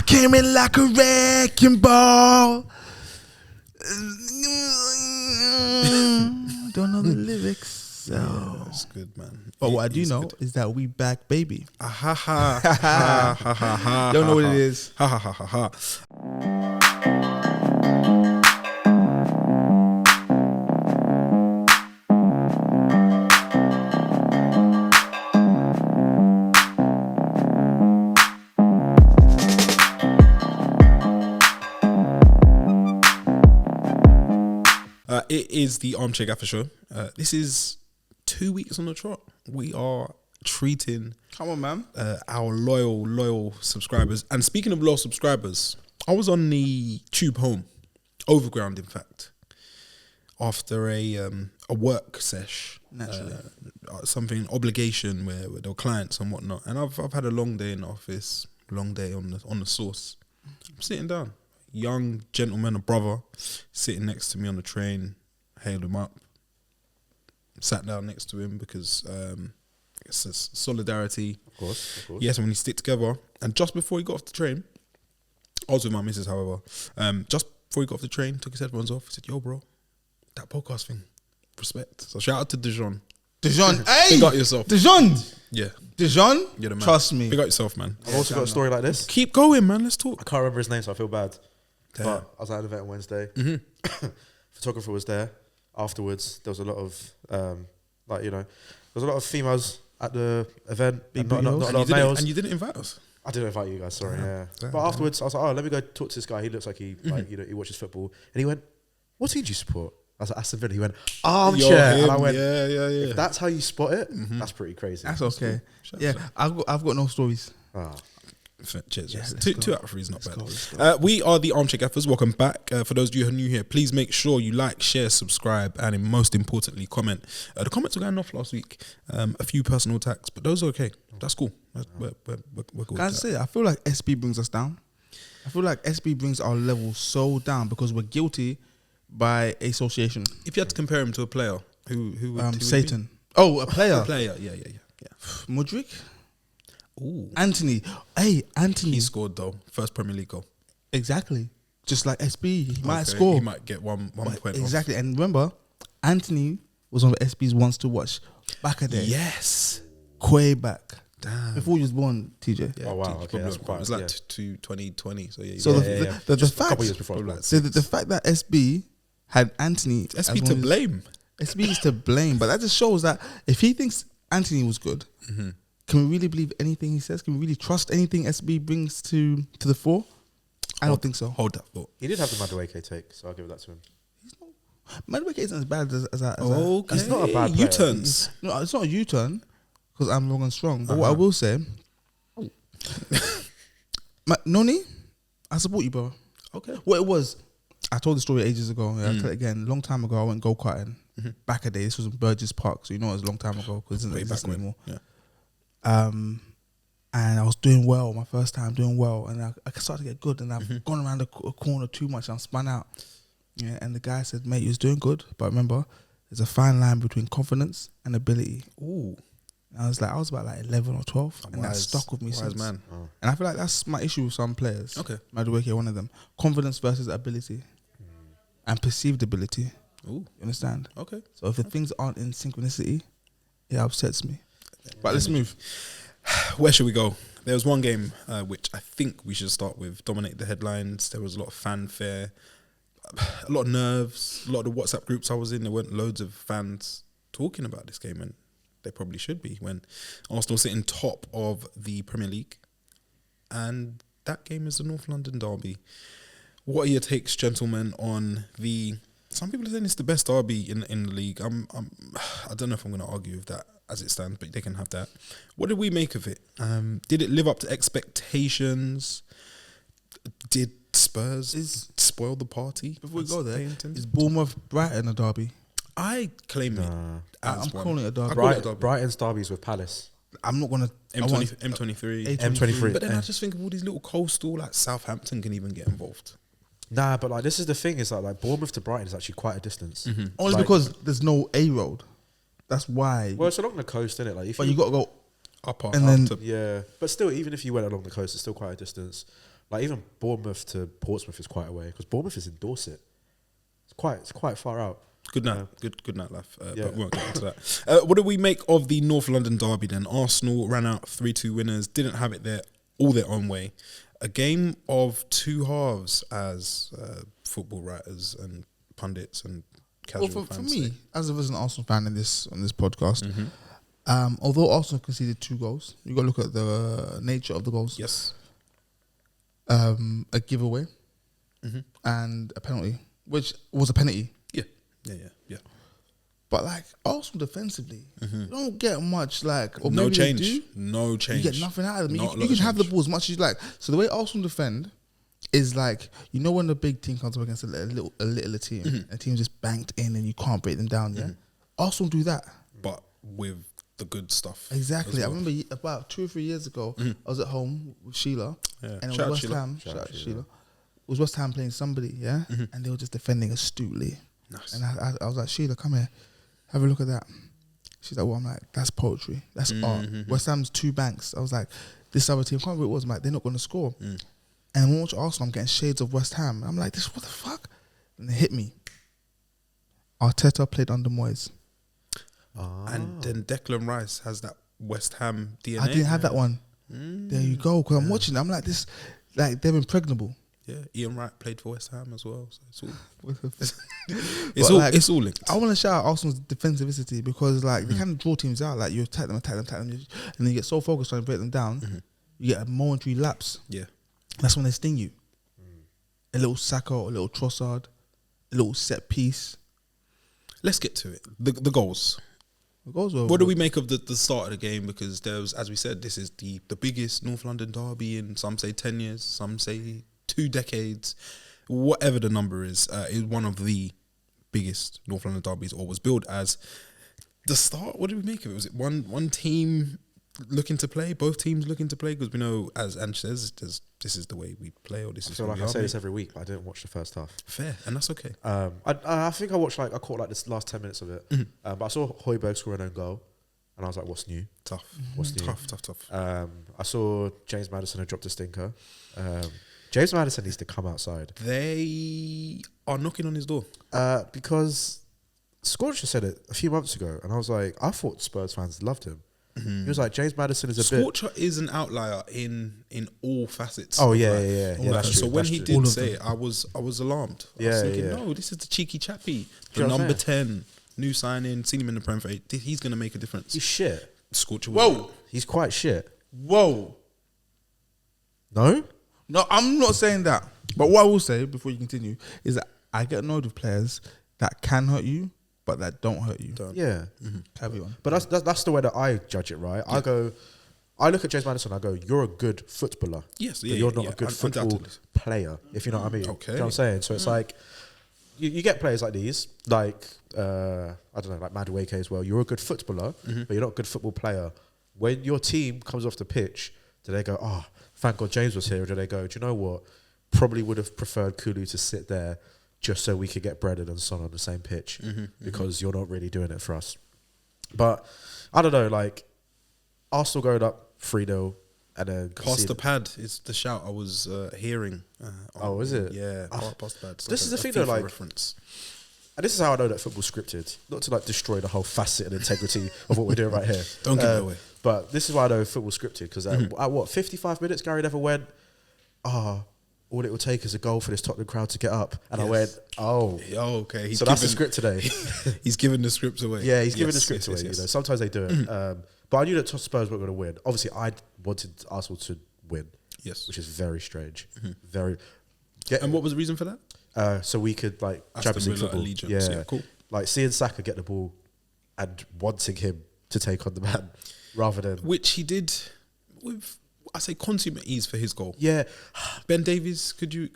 came in like a wrecking ball. Don't know the lyrics. So. Yeah, that's good, man. But what I do know is that we back, baby. Ha ha ha ha ha ha ha. Don't know what it is. Ha ha ha ha ha. It is the Armchair Gaffer Show. This is 2 weeks on the trot. We are treating Come on, man. our loyal subscribers. And speaking of loyal subscribers, I was on the tube home, overground in fact, after a work sesh. Naturally. Something, obligation where there were clients and whatnot. And I've had a long day in the office, long day on the source. I'm sitting down. Young gentleman, a brother, sitting next to me on the train, hailed him up, sat down next to him because it's a solidarity. Of course. Yes, when we stick together. And just before he got off the train, I was with my missus, however, just before he got off the train, took his headphones off, he said, yo, bro, that podcast thing, respect. So shout out to Dijon. Hey! Big up yourself. Dijon! Yeah. Dijon? You're the man. Trust me. Big up yourself, man. I've also got a story like this. Keep going, man. Let's I talk. can't remember his name, so I feel bad. Damn. But I was at an event on Wednesday. Photographer was there. Afterwards, there was a lot of, there was a lot of females at the event. And not a lot of males. And you didn't invite us. I didn't invite you guys, sorry. Yeah. Damn. But afterwards, I was like, oh, let me go talk to this guy. He looks like he watches football. And he went, what team do you support? I was like, Aston Villa. He went, Armchair. And I went, yeah. if that's how you spot it, that's pretty crazy. That's okay. Yeah, I've got no stories. Cheers. Yeah, Two out of three is not bad. We are the Armchair Gaffers. Welcome back. For those of you who are new here, please make sure you like, share, subscribe, and most importantly, comment. The comments were going off last week. A few personal attacks, but those are okay. That's cool. We're cool. Can I say, I feel like SB brings us down. I feel like SB brings our level so down because we're guilty by association. If you had to compare him to a player, who would Satan. Be? Oh, a player. A player, yeah. Mudryk? Ooh. Anthony. Hey, Anthony. He scored though. First Premier League goal. Exactly. Just like SB. He might score. He might get one point exactly. Off. And remember, Anthony was one of SB's ones to watch back a day. Yes. Way back. Damn. Before you was born, TJ. Yeah, oh, wow. Okay, that's it was like 2020. So yeah. So the fact, a couple years before. the fact that SB had Anthony. SB to blame. SB is to blame. But that just shows that if he thinks Anthony was good, can we really believe anything he says? Can we really trust anything SB brings to the fore? I don't think so. Hold that thought. He did have the Madueke take, so I'll give that to him. Madueke isn't as bad as okay. He's not a bad player. U-turns. No, it's not a U-turn because I'm long and strong. But what I will say, Noni, I support you, bro. Okay. What it was, I told the story ages ago. Yeah, I'll tell it again. A long time ago, I went go-karting. Back a day, this was in Burgess Park, so you know it was a long time ago because it doesn't exist anymore. Yeah. And I was doing well, my first time doing well, and I started to get good, and I've gone around the corner too much, and I'm spun out. Yeah, and the guy said, mate, you was doing good, but remember, there's a fine line between confidence and ability. Ooh. And I was about like 11 or 12, and that stuck with me since. Man. Oh. And I feel like that's my issue with some players. Okay. Madueke, one of them. Confidence versus ability. And perceived ability. Ooh. You understand? Okay. So if the things aren't in synchronicity, it upsets me. But let's move. Where should we go? There was one game which I think we should start with. Dominate the headlines. There was a lot of fanfare, a lot of nerves, a lot of the WhatsApp groups I was in. There weren't loads of fans talking about this game, and they probably should be when Arsenal sitting top of the Premier League. And that game is the North London derby. What are your takes, gentlemen, on the... Some people are saying it's the best derby in the league. I don't know if I'm going to argue with that as it stands, but they can have that. What did we make of it? Did it live up to expectations? Did Spurs spoil the party? Before we go there, is Bournemouth Brighton a derby? I claim it. I'm calling it a derby. Brighton's derbies with Palace. I'm not going to... M23. M23. But then I just think of all these little coastal, like Southampton can even get involved. Nah, but like this is the thing, is like Bournemouth to Brighton is actually quite a distance. Only because there's no A road. That's why. Well, it's along the coast, isn't it? Like, but you got to go up and then yeah. But still, even if you went along the coast, it's still quite a distance. Like even Bournemouth to Portsmouth is quite away because Bournemouth is in Dorset. It's quite far out. Good night, good night, laugh. But we won't get into that. What do we make of the North London derby then? Arsenal ran out 3-2 winners, didn't have it all their own way. A game of two halves, as football writers and pundits and casual fans for me, as an Arsenal fan on this podcast, although Arsenal conceded 2 goals, you got to look at the nature of the goals. Yes. A giveaway and a penalty, which was a penalty. Yeah. But like Arsenal defensively, you don't get much or no maybe change. they do. No change. You get nothing out of them. Not You can have the ball as much as you like. So the way Arsenal defend is like, you know, when the big team comes up against a littler team, a team just banked in and you can't break them down. Yeah, Arsenal do that, but with the good stuff. Exactly. Well. I remember about 2 or 3 years ago, I was at home with Sheila, and it was West Ham. Shout out to Sheila. It was West Ham playing somebody, and they were just defending astutely. Nice. And I was like, Sheila, come here, have a look at that. She's like, well, I'm like, that's poetry, that's art. West Ham's 2 banks. I was like, this other team, I can't remember what it was. I'm like, they're not going to score. And when I watch Arsenal, I'm getting shades of West Ham. I'm like, what the fuck? And it hit me. Arteta played under Moyes. And then Declan Rice has that West Ham DNA. I didn't have that one. There you go. Because I'm watching it. I'm like, this, like, they're impregnable. Yeah, Ian Wright played for West Ham as well. So it's it's all linked. I want to shout out Arsenal's defensivity because like they kind of draw teams out. Like you attack them, and then you get so focused trying to break them down, you get a momentary lapse. Yeah, that's when they sting you. A little Saka, a little Trossard, a little set piece. Let's get to it. The goals. The goals were. What do we make of the start of the game? Because there was, as we said, this is the biggest North London derby in some say 10 years, some say 2 decades, whatever the number is one of the biggest North London derbies, or was billed as. The start, what did we make of it? Was it one team looking to play, both teams looking to play? Because we know, as Ange says, this is the way we play, or this is. I feel like I say this every week, but I didn't watch the first half. Fair, and that's okay. I think I watched I caught this last 10 minutes of it, but I saw Højbjerg score an own goal, and I was like, "What's new? Tough. What's new? Tough. I saw James Madison had dropped a stinker. James Madison needs to come outside. They are knocking on his door. Because Scorcher said it a few months ago, and I was like, I thought Spurs fans loved him. He was like, James Madison is a Scorcher is an outlier in all facets. Oh yeah. That's so true, when he did say it, it, I was alarmed. I Yeah, was thinking, yeah. no, this is the cheeky chappy, Do you the know what I'm number 10, new signing, seen him in the Prem for 8. He's going to make a difference. he's shit. Scorcher. Whoa, He's quite shit. whoa. No? No, I'm not saying that. But what I will say before you continue is that I get annoyed with players that can hurt you, but that don't hurt you. Yeah. Carry on. But that's the way that I judge it, right? Yeah. I look at James Madison, I go, you're a good footballer. Yes, but yeah, you're not yeah, a good football undoubtedly. player, if you know what I mean. Okay. Do you know what I'm saying? So it's like, you get players like these, like, I don't know, like Madueke as well. You're a good footballer, but you're not a good football player. When your team comes off the pitch, do they go, oh, thank God James was here? Or do they go, do you know what? Probably would have preferred Kulu to sit there just so we could get Brennan and Son on the same pitch because you're not really doing it for us. But I don't know, like Arsenal going up 3-0 and then Past the pad is the shout I was hearing. Oh, is it? Yeah, past the pad. It's This is the thing FIFA though, like, reference. and this is how I know that football's scripted. Not to like destroy the whole facet and integrity of what we're doing right here. Don't give it away. But this is why I know football's scripted because at what 55 minutes, Gary Neville went, all it will take is a goal for this Tottenham crowd to get up. And I went, oh, okay. So that's the script today. He's giving the scripts away. Yeah, he's giving the script away. Yes. You know, sometimes they do it. But I knew that Spurs weren't going to win. Obviously, I wanted Arsenal to win. Yes. Which is very strange. And what was the reason for that? So we could like Aston Champions League Villa football. allegiance. Yeah, cool. Like seeing Saka get the ball and wanting him to take on the man rather than which he did with, I say, consummate ease for his goal. Yeah. Ben Davies, could you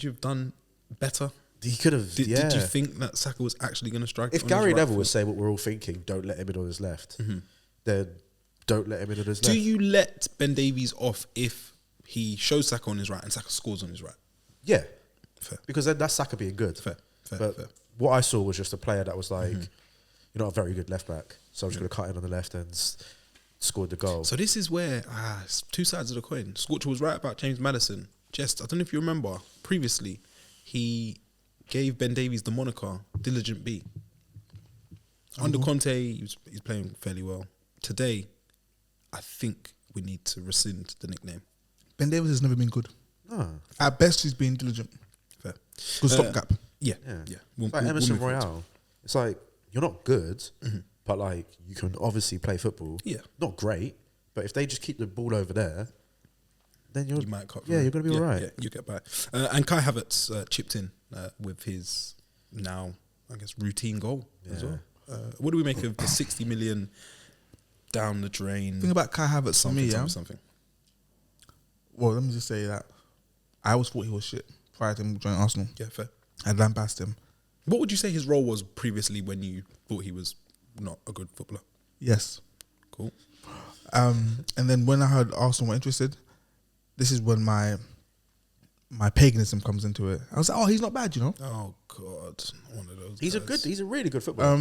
have done better? He could have. Did you think that Saka was actually going to strike? If Gary Neville was saying what we're all thinking, don't let him in on his left, then don't let him in on his left. Do you let Ben Davies off if he shows Saka on his right and Saka scores on his right? Yeah. Fair. Because then that's Saka being good. Fair. What I saw was just a player that was like, you're not a very good left back, so I'm just going to cut in on the left and scored the goal. So this is where it's 2 sides of the coin. Scorcher was right about James Madison. Just, I don't know if you remember, previously, he gave Ben Davies the moniker Diligent B. Under Conte, he's playing fairly well. Today, I think we need to rescind the nickname. Ben Davies has never been good. No. At best, he's been diligent. Fair. Good stopgap. Yeah. It's like Emerson move forward. Royale. It's like, you're not good, but like, you can obviously play football. Yeah. Not great, but if they just keep the ball over there, then you might cut. Yeah, you're going to be all right. Yeah, you get by. And Kai Havertz chipped in with his now, I guess, routine goal as well. What do we make of the 60 million down the drain? The thing about Kai Havertz for me, something. Well, let me just say that I always thought he was shit prior to him joining Arsenal. Yeah, fair. I'd lambast him. What would you say his role was previously when you thought he was not a good footballer? Yes. Cool. And then when I heard Arsenal were interested, this is when my paganism comes into it. I was like, oh, he's not bad, you know. Oh God, one of those. He's a really good footballer.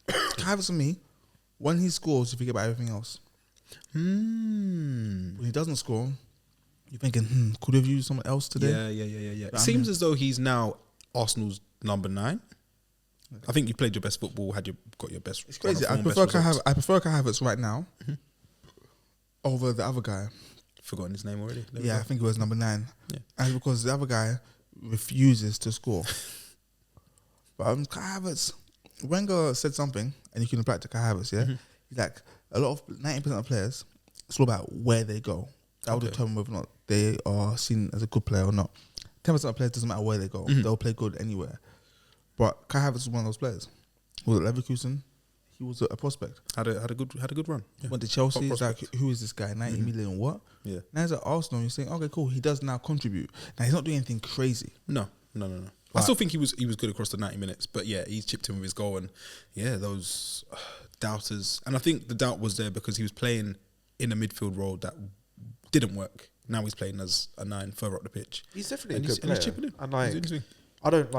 Kai Havertz for me, when he scores, you forget about everything else. When he doesn't score, you're thinking, could have used someone else today? Yeah. It seems as though he's now Arsenal's number 9. I think you played your best football, got your best. It's crazy. form, I prefer best Kai results. Havertz right now over the other guy. Forgotten his name already. There we Yeah, go. I think it was number 9. Yeah. And because the other guy refuses to score. But Kai Havertz, Wenger said something, and you can apply it to Kai Havertz, yeah? He's like, a lot of 90% of players, it's all about where they go. That will determine whether or not they are seen as a good player or not. 10% of players, doesn't matter where they go. They'll play good anywhere. But Kai Havertz was one of those players. He was at Leverkusen. He was a prospect. Had a good run. Yeah. Went to Chelsea. Top He's like, who is this guy? 90 million what? Yeah. Now he's at Arsenal. You're saying, okay, cool. He does now contribute. Now he's not doing anything crazy. No. I still think he was good across the 90 minutes, but yeah, he's chipped in with his goal, and yeah, those doubters. And I think the doubt was there because he was playing in a midfield role that didn't work. Now he's playing as a 9 further up the pitch. He's definitely And a he's- good and he's player. chipping in. And He's like, doing his thing.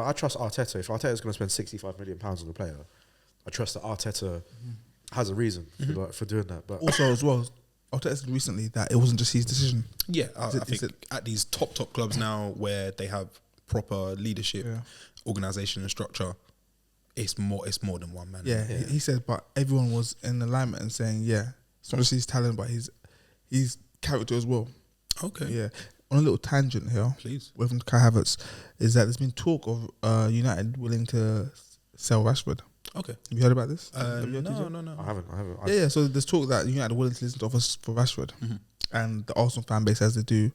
I trust Arteta. If Arteta's going to spend £65 million on a player, I trust that Arteta has a reason for doing that. But Also, as well, Arteta said recently that it wasn't just his decision. Yeah, I Is it- think at these top clubs now where they have proper leadership, organisation and structure, it's more than one man. Yeah, he said, but everyone was in alignment and saying, yeah, it's not just his talent, but his character as well. Okay. Yeah. On a little tangent here, Please. with Kai Havertz, is that there's been talk of United willing to sell Rashford. Okay. Have you heard about this? Have you heard this yet? No. I haven't. Yeah. So there's talk that United are willing to listen to offers for Rashford, and the Arsenal fan base, as they do,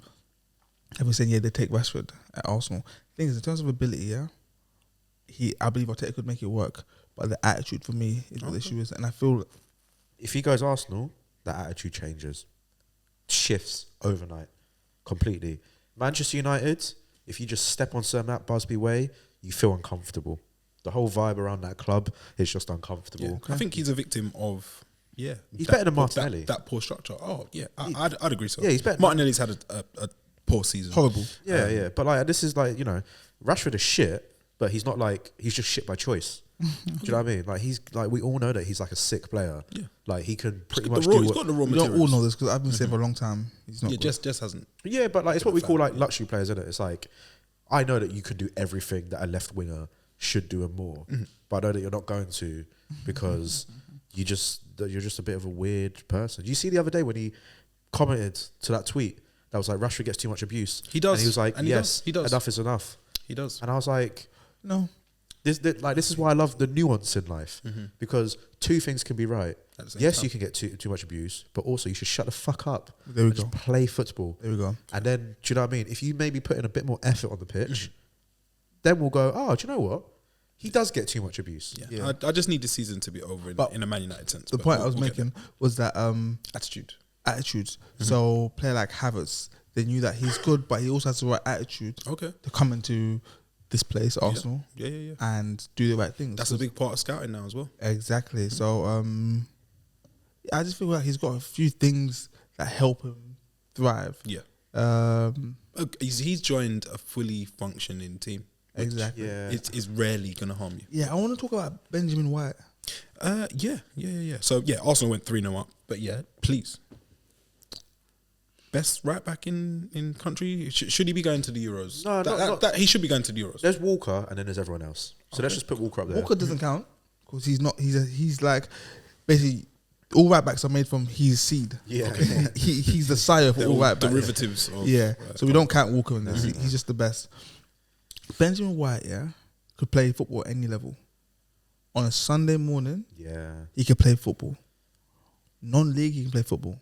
have been saying, yeah, they take Rashford at Arsenal. Thing is, in terms of ability, I believe Arteta could make it work, but the attitude for me is what the issue is, and I feel If he goes Arsenal, the attitude changes, shifts overnight, completely. Manchester United, if you just step on Sir Matt Busby way, you feel uncomfortable. The whole vibe around that club is just uncomfortable. I think he's a victim of He's better than Martinelli. That poor structure. Oh yeah, I'd agree so. Yeah, he's better. Martinelli's had a poor season. horrible. Yeah. But like, this is like, Rashford is shit, but he's not like, he's just shit by choice. Do you know what I mean? Like, he's like, we all know that he's like a sick player. Yeah. Like, he can pretty He's much got do the raw We materials. don't all know this because I've been saying for a long time he's not. Yeah, good. just hasn't. Yeah, but like, it's what we call like luxury players, isn't it? It's like, I know that you can do everything that a left winger should do and more, but I know that you're not going to because you're just a bit of a weird person. Did you see the other day when he commented to that tweet that was like, Rashford gets too much abuse? He does. And he was like, And he yes, does. He does. enough is enough. He does. And I was like, No. this is why I love the nuance in life, because two things can be right. At the same Yes, time. you can get too much abuse, but also you should shut the fuck up. There we and go. just play football. There we go. And then, do you know what I mean? If you maybe put in a bit more effort on the pitch, then we'll go, oh, do you know what? He does get too much abuse. Yeah. Yeah. I just need the season to be over But in a Man United sense. The but point I was we'll get making was that there. Attitude. attitudes. So player like Havertz, they knew that he's good, but he also has the right attitude Okay. to come into this place, Arsenal, Yeah. and do the right things. That's a big part of scouting now as well. Exactly. So I just feel like he's got a few things that help him thrive. Yeah. He's joined a fully functioning team. which Exactly. Yeah. is rarely going to harm you. Yeah, I want to talk about Benjamin White. Yeah. So, yeah, Arsenal went 3-0 up. But, yeah, please. best right back in country? Should he be going to the Euros? No, he should be going to the Euros. There's Walker and then there's everyone else. So let's just put Walker up there. Walker doesn't count because he's not. He's like basically all right backs are made from his seed. Yeah. Okay. He's the sire for They're all right backs. derivatives. Of, So we don't count Walker in this. He's just the best. Benjamin White, could play football at any level. On a Sunday morning, he could play football. Non-league, he can play football.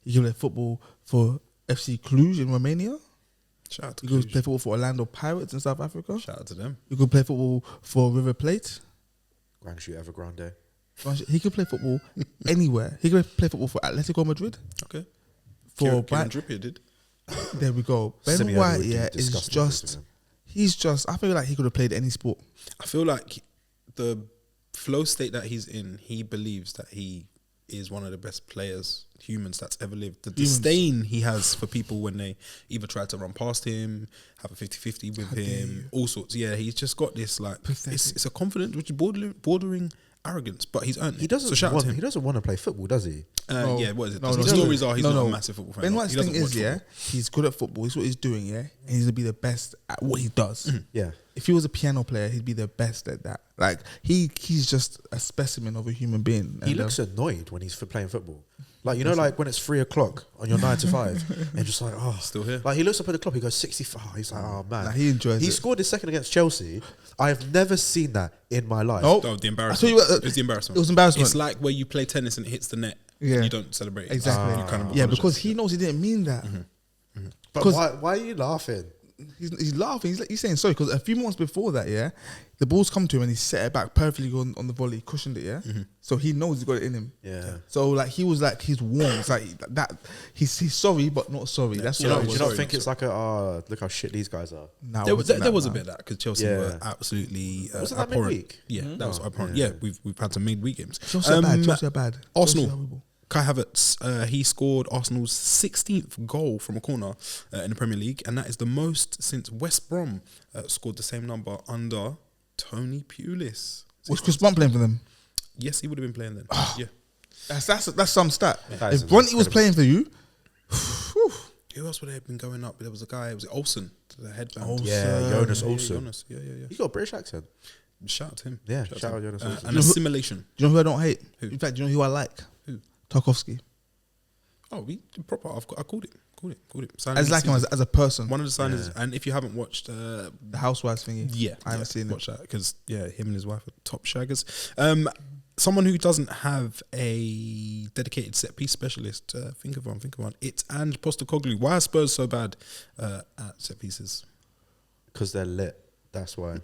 He can play football for FC Cluj in Romania. Shout out to He could Cluj. play football for Orlando Pirates in South Africa. Shout out to them. He could play football for River Plate. Grand shoot Evergrande. He could play football anywhere. He could play football for Atletico Madrid. Okay. For Kieran Trippier did. There we go. Ben Simeone White, would be is disgusting just. with him. He's just. I feel like he could have played any sport. I feel like the flow state that he's in, he believes that he is one of the best players, humans that's ever lived. The disdain he has for people when they either try to run past him, have a 50-50 with him, all sorts. Yeah, he's just got this like it's a confidence which is bordering arrogance, but he's earned it. He doesn't So shout out to him. He doesn't want to play football, does he? Yeah, what is it? No, the no, stories are he's no, not no. a massive football fan. Ben He White's doesn't thing watch is, football. he's good at football. He's what he's doing, and he's gonna be the best at what he does. Yeah. If he was a piano player, he'd be the best at that. Like he's just a specimen of a human being. He And, looks annoyed when he's playing football. Like, you know, like when it's 3 o'clock on your 9 to 5, and just like, oh, Still here. Like he looks up at the clock, he goes 65. He's like, oh man, Nah, he enjoys He it. scored his second against Chelsea. I've never seen that in my life. Oh, Oh, the I embarrassment. tell you what, It was the embarrassment. it was embarrassment. It's like where you play tennis and it hits the net Yeah. and you don't celebrate. Exactly. You kind of Yeah, apologize. because he knows he didn't mean that. But 'Cause- why are you laughing? He's laughing. He's saying sorry because a few months before that, the ball's come to him and he set it back perfectly on the volley, cushioned it, So he knows he's got it in him. Yeah. So like he was like he's warm. It's like that. He's sorry but not sorry. That's Do you what not, it do was. you not Sorry, think it's like a look how shit these guys are? Nah, There it wasn't was a that, bit of that because Chelsea Yeah. were absolutely Wasn't that abhorrent. midweek? Yeah, that was abhorrent. Yeah. Yeah, we've had some midweek games. Chelsea are bad. Chelsea are bad. Arsenal. Chelsea are horrible. Kai Havertz, he scored Arsenal's 16th goal from a corner in the Premier League, and that is the most since West Brom scored the same number under Tony Pulis. Was Chris Blunt playing for them? Yes, he would have been playing then. Yeah. That's some stat. That is If Bronte was incredible. playing for you, Who else would have been going up? There was a guy. Was it Olsen? The headband. Yeah, Jonas Yeah, Olsen. Jonas. Yeah. He's got a British accent. Shout out to him. Yeah, Shout shout to out him. Jonas Olsen. And assimilation. do you know who I don't hate? Who? In fact, do you know who I like? Who? Tarkovsky. Oh, we proper. I called it. I just like him as a person. One of the signings, and if you haven't watched, The Housewives thingy. I haven't seen it. watch that because him and his wife are top shaggers. Someone who doesn't have a dedicated set piece specialist. Think of one. It's Ange Postecoglou. Why are Spurs so bad at set pieces? Because they're lit. That's why.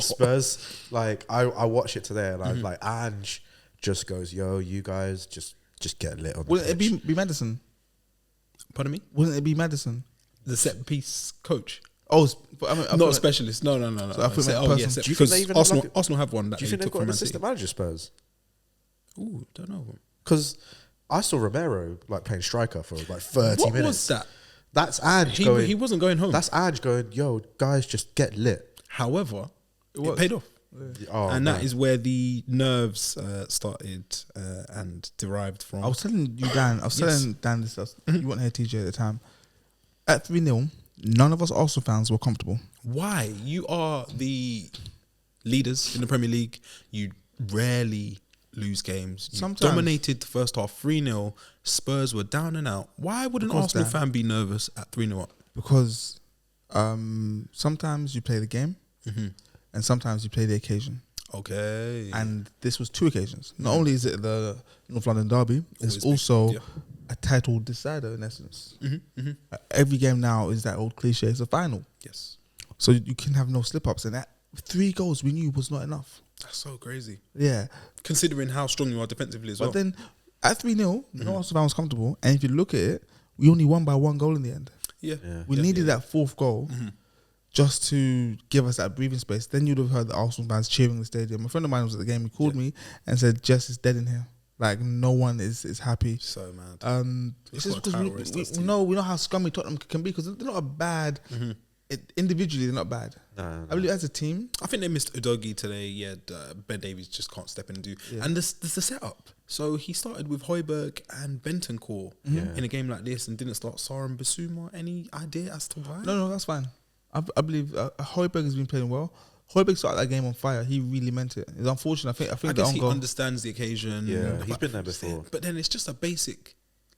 Spurs, like I watch it today, and I'm like, Ange just goes, "Yo, you guys just get lit on the Wouldn't it pitch." be Madison? Pardon me. Wouldn't it be Madison? The set piece coach, Oh, but I mean, not a specialist. No. So I thought Oh person. yes, Do you think because they even have like Arsenal have one that Do you they think they've took got from an Man City. assistant manager, Spurs? Ooh, don't know. Because I saw Romero like playing striker for like 30 What minutes. was that? That's Ange He going. wasn't going home. That's Ange going. Yo, guys, just get lit. However, it was. paid off. Oh, And man. that is where the nerves started and derived from. I was telling you, Dan. I was telling Dan this. You weren't here, TJ, at the time. At 3-0, none of us Arsenal fans were comfortable. Why? You are the leaders in the Premier League. You rarely lose games. You Sometimes. dominated the first half 3-0. Spurs were down and out. Why would an Because, Arsenal Dan, fan be nervous at 3-0 up? Because sometimes you play the game, and sometimes you play the occasion. Okay. And this was 2 occasions. Not only is it the North London derby, Always it's big, also yeah. a title decider in essence. Every game now is that old cliche. It's a final, Yes. so you can have no slip ups. And that 3 goals we knew was not enough. That's so crazy. Yeah, Considering how strong you are defensively as but well. then at 3-0, no Arsenal fan was comfortable. And if you look at it, we only won by 1 goal in the end. Yeah. We needed that 4th goal just to give us that breathing space. Then you'd have heard the Arsenal fans cheering in the stadium. A friend of mine was at the game. He called me and said, "Jess is dead in here. Like no one is happy." So mad. It's It's just got a because title race, that's we know how scummy Tottenham can be because they're not a bad individually they're not bad. No. I believe as a team, I think they missed Udogie today. Yeah, Ben Davies just can't step in and do. Yeah. And there's the setup. So he started with Højbjerg and Bentancur in a game like this and didn't start Sarr and Basuma. Any idea as to why? no, that's fine. I believe Højbjerg has been playing well. Højbjerg started that game on fire. He really meant it. It's unfortunate. I I think guess the he goal. understands the occasion. Yeah, he's but been there before. But then it's just a basic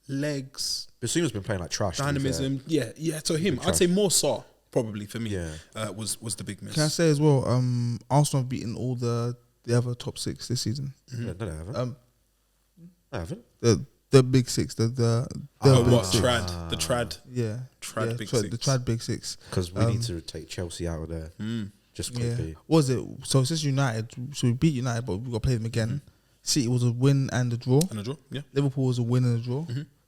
legs, Basuma's been playing like trash. to be fair. dynamism. Yeah. So him, I'd say more Sarr probably for me. Yeah. Was the big miss. Can I say as well? Arsenal have beaten all the other top 6 this season. Yeah, no, they haven't. They haven't. The big 6. The Oh, big what 6. trad? The trad. Yeah, Trad yeah, big the 6. trad big 6. Because we need to take Chelsea out of there. Just Yeah. quickly. What was it? So it's just United. So we beat United, but we got to play them again. City was a win and a draw. And a draw. Yeah. Liverpool was a win and a draw.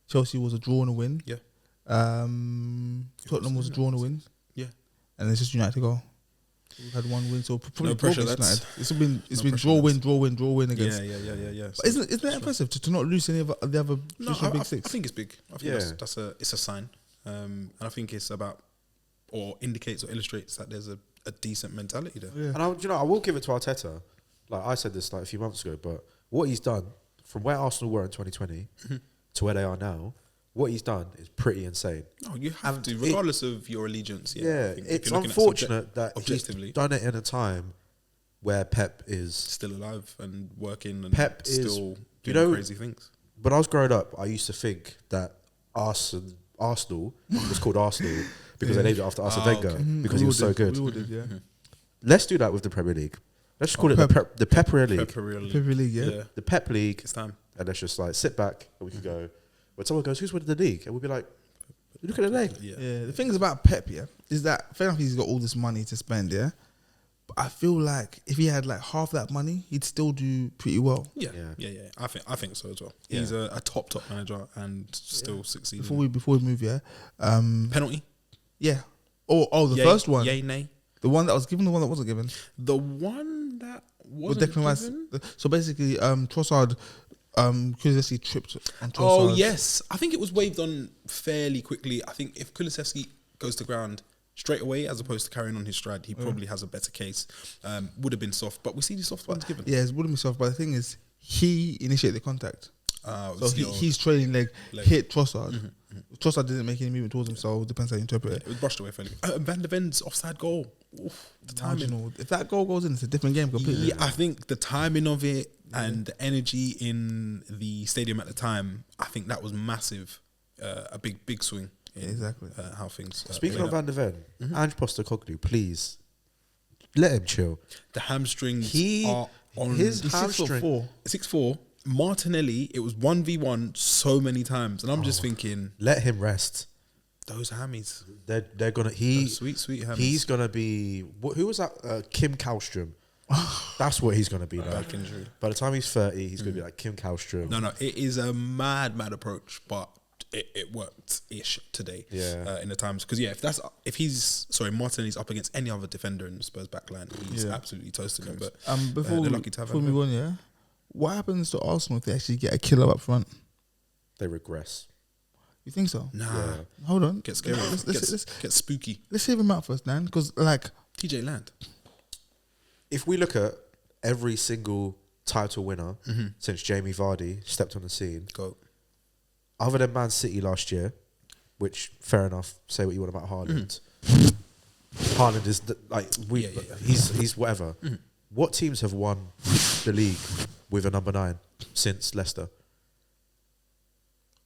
Chelsea was a draw and a win. Yeah. Tottenham was a draw and a win. Yeah. And it's just United to go. We've had one win, so probably No pressure, against lads. United. It's been pressure, draw, lads. win against. Yeah. But isn't that impressive to not lose any of the other No, traditional I big 6? think it's big. I think it's a sign, and I think it's about or indicates or illustrates that there's a decent mentality there. Yeah. And I will give it to Arteta. Like I said this like a few months ago, but what he's done from where Arsenal were in 2020 to where they are now, what he's done is pretty insane. No, you have to, regardless of your allegiance. Yeah, I think if it's you're looking at unfortunate that objectively he's done it in a time where Pep is. still alive and working and Pep is- still you doing know- crazy things. When I was growing up, I used to think that Arsenal was called Arsenal because they named it after Arsene Wenger because he was so good. We all did, yeah. Let's do that with the Premier League. Let's just call it the Pepper League. Premier League, yeah. The Pep League. It's time. And let's just like sit back and we can go. When someone goes, "Who's winning the league?" and we'll be like, "Look at the name." Yeah, the thing is about Pep, yeah, is that fair enough he's got all this money to spend, yeah. But I feel like if he had like half that money, he'd still do pretty well. Yeah. I think so as well. Yeah. He's a top manager and still succeeding. Before we move, yeah. Penalty. Yeah. The Yay, first one. Yay, nay. The one that was given, the one that wasn't given. The one that With wasn't Declan Rice. given. So basically, Trossard, Kulusevski tripped on Trossard. Oh yes, I think it was waved on fairly quickly. I think if Kulusevski goes to ground straight away, as opposed to carrying on his stride, he probably has a better case. Would have been soft, but we see the soft ones given. Yeah, it wouldn't be soft, but the thing is, he initiated the contact. It So was the old- he's trailing leg leg. hit Trossard. Trossard didn't make any movement towards him, so it depends how you interpret it it. was brushed away fairly. Van der Ven's offside goal. Oof, the timing. Marginal. If that goal goes in, it's a different game completely. Yeah, I think the timing of it and the energy in the stadium at the time, I think that was massive. A big swing in Exactly. how things. Speaking played of out. Van der Ven, Ange Postecoglou, please let him chill. The hamstrings He are on his He's hamstring. 6'4". 6'4". Martinelli, it was 1v1 so many times, and I'm just thinking Let him rest. those hammies, They're gonna those sweet hammies. he's gonna be who was that? Kim Kallstrom. That's what he's gonna be like. back injury. By the time he's 30, he's gonna be like Kim Kallstrom. No, it is a mad approach, but it worked ish today. Yeah. In the times because if Martinelli's up against any other defender in the Spurs backline, he's absolutely toasting them. But Before they're lucky to have we him. move on, yeah. What happens to Arsenal if they actually get a killer up front? They regress. You think so? Nah, Yeah. Hold on. get scary. Let's Get spooky. save him out first, man. Because like, TJ Land. If we look at every single title winner since Jamie Vardy stepped on the scene, Go. other than Man City last year, which fair enough, say what you want about Haaland. Haaland is he's whatever. What teams have won the league with a number 9 since Leicester?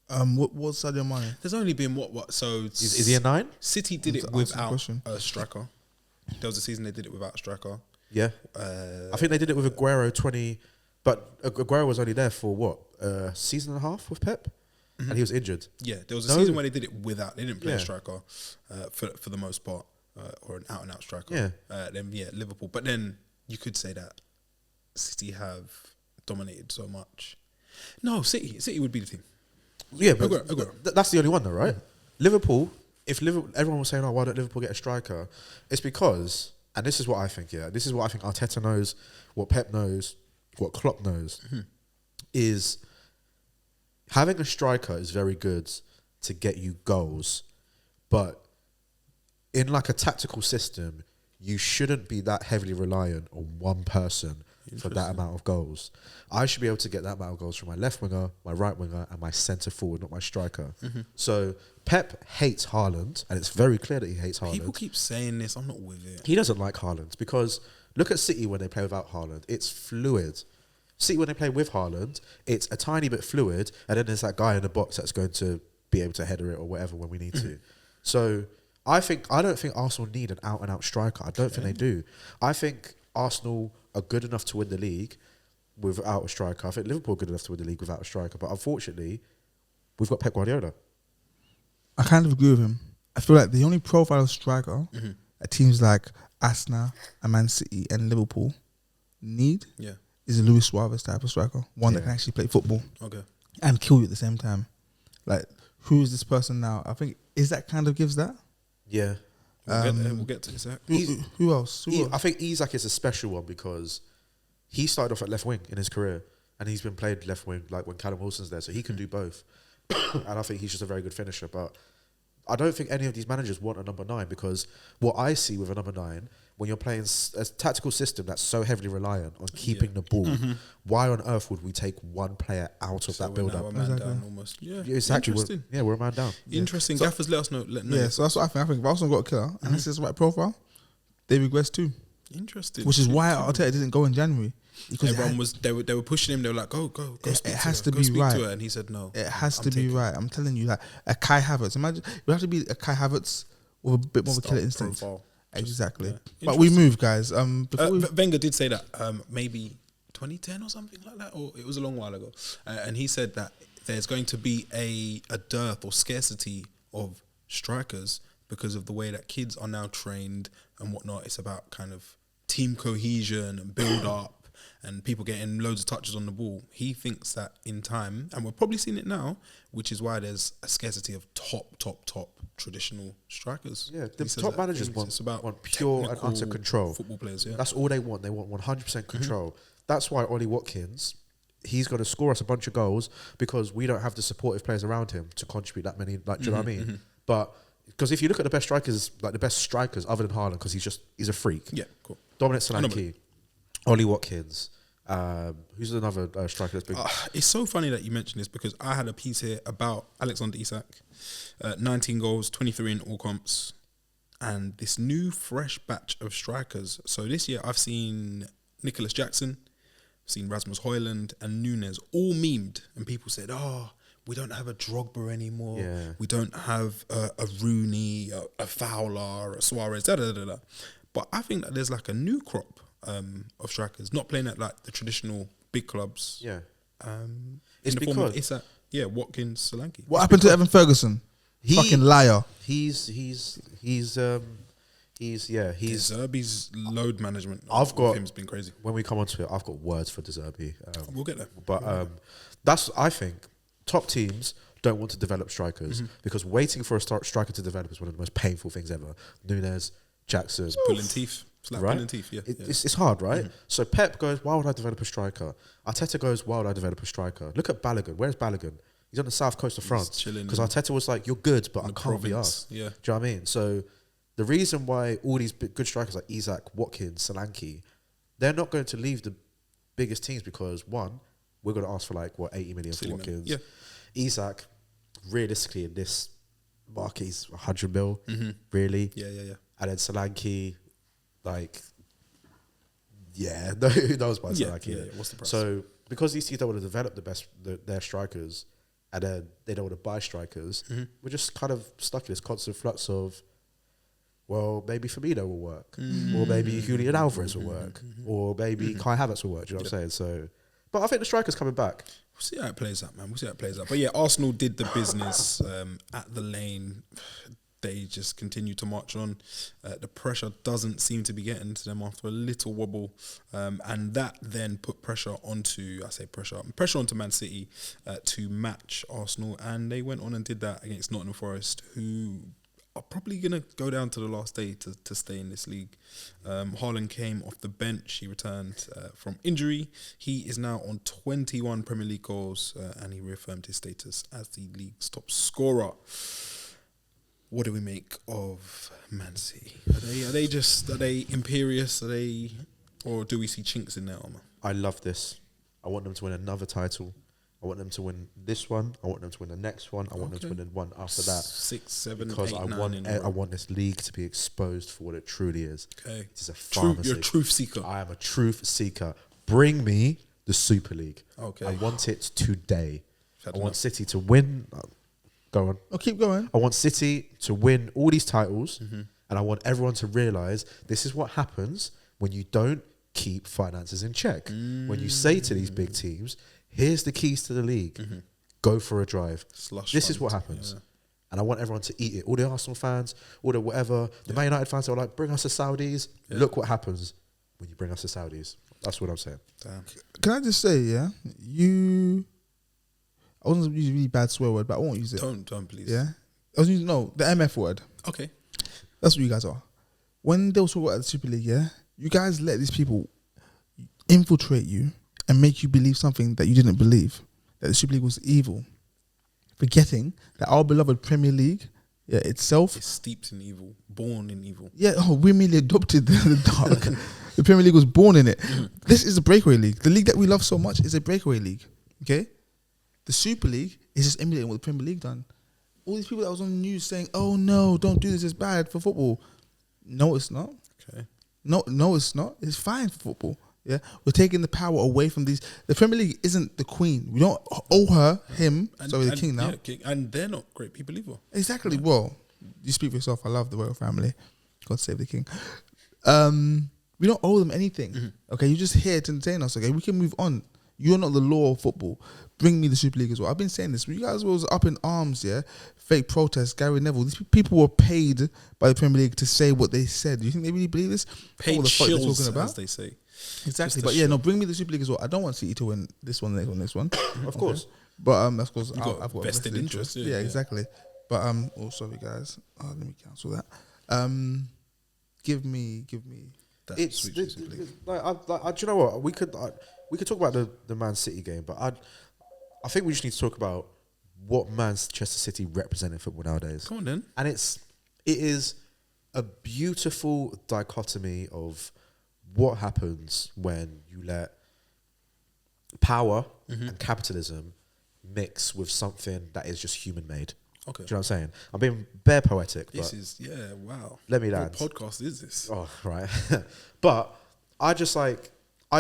what's Sadio Mane? There's only been what? So Is he a 9? City did it To answer the without question. a striker. There was a season they did it without a striker. Yeah. I think they did it with Aguero 20, but Aguero was only there for what? A season and a half with Pep? And he was injured. Yeah, there was a No. season where they did it without. They didn't play a Yeah. striker for the most part, or an out and out striker. Yeah. Then Liverpool. But then you could say that City have dominated so much. No, City would be the team. Yeah, but Aguero. that's the only one though, right? Liverpool, everyone was saying, oh, why don't Liverpool get a striker? It's because, and this is what I think, this is what I think Arteta knows, what Pep knows, what Klopp knows, is having a striker is very good to get you goals, but in like a tactical system, you shouldn't be that heavily reliant on one person for that amount of goals. I should be able to get that amount of goals from my left winger, my right winger, and my centre forward, not my striker. So Pep hates Haaland, and it's very clear that he hates Haaland. People keep saying this. I'm not with it. He doesn't like Haaland because look at City when they play without Haaland. It's fluid. City when they play with Haaland, it's a tiny bit fluid, and then there's that guy in the box that's going to be able to header it or whatever when we need to. So I don't think Arsenal need an out-and-out striker. I don't think they do. I think Arsenal are good enough to win the league without a striker. I think Liverpool are good enough to win the league without a striker. But unfortunately, we've got Pep Guardiola. I kind of agree with him. I feel like the only profile of striker at teams like Arsenal and Man City and Liverpool need is a Luis Suarez type of striker. One that can actually play football and kill you at the same time. Like, who is this person now? I think, is that kind of gives that? Yeah. We'll get to Isaac. Who else? I think Isaac is a special one because he started off at left wing in his career and he's been played left wing like when Callum Wilson's there, so he can do both. And I think he's just a very good finisher. But I don't think any of these managers want a number 9 because what I see with a number 9, when you're playing a tactical system that's so heavily reliant on keeping the ball, why on earth would we take one player out of that build-up? We're a man down almost. Yeah, exactly. Interesting. We're a man down. Interesting. So, Gaffers, let us know. Yeah, so that's what I think. I think if Arsenal got a killer and this is the right profile, they regress too. Interesting. Which is why Arteta didn't go in January. Because everyone they were pushing him. They were like, go. It has to be right. And he said no. It has to be right. I'm telling you, like a Kai Havertz. Imagine you have to be a Kai Havertz with a bit more of a killer instinct. Profile. Exactly. Yeah. But we move, guys. Wenger did say that maybe 2010 or something like that, or it was a long while ago, and he said that there's going to be a dearth or scarcity of strikers because of the way that kids are now trained and whatnot. It's about kind of team cohesion and build up and people getting loads of touches on the ball. He thinks that in time, and we're probably seeing it now, which is why there's a scarcity of top traditional strikers. Yeah, the top managers want pure and utter control. Football players, yeah. That's all they want. They want 100% control. That's why Ollie Watkins, he's going to score us a bunch of goals because we don't have the supportive players around him to contribute that many. Like, do you know what I mean? But because if you look at the best strikers other than Haaland, because he's a freak. Yeah, cool. Dominic Solanke, Ollie Watkins. Who's another striker that's big? It's so funny that you mentioned this because I had a piece here about Alexander Isak, 19 goals, 23 in all comps, and this new fresh batch of strikers. So this year I've seen Nicholas Jackson, I've seen Rasmus Højlund and Nunes all memed, and people said, we don't have a Drogba anymore. Yeah. We don't have a Rooney, a Fowler, a Suarez, da-da-da-da. But I think that there's like a new crop of strikers, not playing at like the traditional big clubs. Yeah. It's because form of Isak, Watkins, Solanke. What happened to Evan Ferguson? Fucking liar. He's Zerbi's load management. I've got him's been crazy. When we come onto it, I've got words for De Zerbi. We'll get there. But that's, I think, top teams don't want to develop strikers because waiting for a striker to develop is one of the most painful things ever. Nunes, Jackson, pulling teeth. It's like pulling teeth. Yeah, it's hard, right? So Pep goes, why would I develop a striker? Arteta goes, why would I develop a striker? Look at Balogun. Where's Balogun? He's on the south coast of France because Arteta was like, you're good, but I can't be asked. Yeah. Do you know what I mean? So the reason why all these good strikers like Isak, Watkins, Solanke, they're not going to leave the biggest teams because one, we're going to ask for 80 million for Watkins. Yeah. Isak, realistically in this market, he's 100 mil, really. Yeah. And then Solanke, who knows about Solanke? Yeah. What's the price? So because these teams don't want to develop their strikers, and then they don't want to buy strikers, we're just kind of stuck in this constant flux of, well, maybe Firmino will work, or maybe Julian Alvarez will work, or maybe Kai Havertz will work. Do you know what I'm saying? So, but I think the striker's coming back. We'll see how it plays out, man. We'll see how it plays out. But yeah, Arsenal did the business at the lane. They just continue to march on. The pressure doesn't seem to be getting to them after a little wobble. And that then put pressure onto Man City to match Arsenal. And they went on and did that against Nottingham Forest, who are probably going to go down to the last day to stay in this league. Haaland came off the bench. He returned from injury. He is now on 21 Premier League goals and he reaffirmed his status as the league's top scorer. What do we make of Man City. Are they imperious? Or do we see chinks in their armor? I love this. I want them to win another title. I want them to win this one. I want them to win the next one. I want them to win the one after that. 6, 7, because 8, 9 I want this league to be exposed for what it truly is. Okay. It is a pharmacy. You're a truth seeker. I am a truth seeker. Bring me the Super League. Okay. I want it today. Fair I want enough. City to win. Go on. Oh, keep going. I want City to win all these titles, and I want everyone to realise this is what happens when you don't keep finances in check. When you say to these big teams, here's the keys to the league, go for a drive. This is what happens. Yeah. And I want everyone to eat it. All the Arsenal fans, all the whatever, the Man United fans are like, bring us the Saudis. Yeah. Look what happens when you bring us the Saudis. That's what I'm saying. Damn. Can I just say, yeah, I wasn't using a really bad swear word, but I won't use it. Don't please. Yeah, I was using the MF word. Okay. That's what you guys are. When they were talking about the Super League, yeah, you guys let these people infiltrate you and make you believe something that you didn't believe, that the Super League was evil, forgetting that our beloved Premier League, itself, It's steeped in evil, born in evil. yeah, we merely adopted the dark. The Premier League was born in it. This is a breakaway league. The league that we love so much is a breakaway league. Okay, the Super League is just emulating what the Premier League done. All these people that was on the news saying, "Oh no, don't do this. It's bad for football." No, it's not. Okay. No, it's not. It's fine for football. Yeah, we're taking the power away from these. The Premier League isn't the queen. We don't owe him. The king now. Yeah, king, and they're not great people either. Exactly. Well, you speak for yourself. I love the royal family. God save the king. We don't owe them anything. Okay, you're just here to entertain us. Okay, we can move on. You're not the law of football. Bring me the Super League as well. I've been saying this. When you guys was up in arms, yeah, fake protests, Gary Neville. These people were paid by the Premier League to say what they said. Do you think they really believe this? Paid What the fuck they're shills, talking about? as they say. Exactly. Just But a yeah, show. no, bring me the Super League as well. I don't want City to win this one, this one. Of course. But that's because You've got I've got a vested interest, yeah, yeah. exactly. But oh sorry guys. Let me cancel that. Give me That It's sweet the- Super League. do you know what we could talk about the Man City game, but I think we just need to talk about what Manchester City represent in football nowadays. Come on then. And it is a beautiful dichotomy of what happens when you let power and capitalism mix with something that is just human made. Okay. Do you know what I'm saying? I'm being bare poetic, This but is wow. let me What land. podcast is this? Oh, right. But I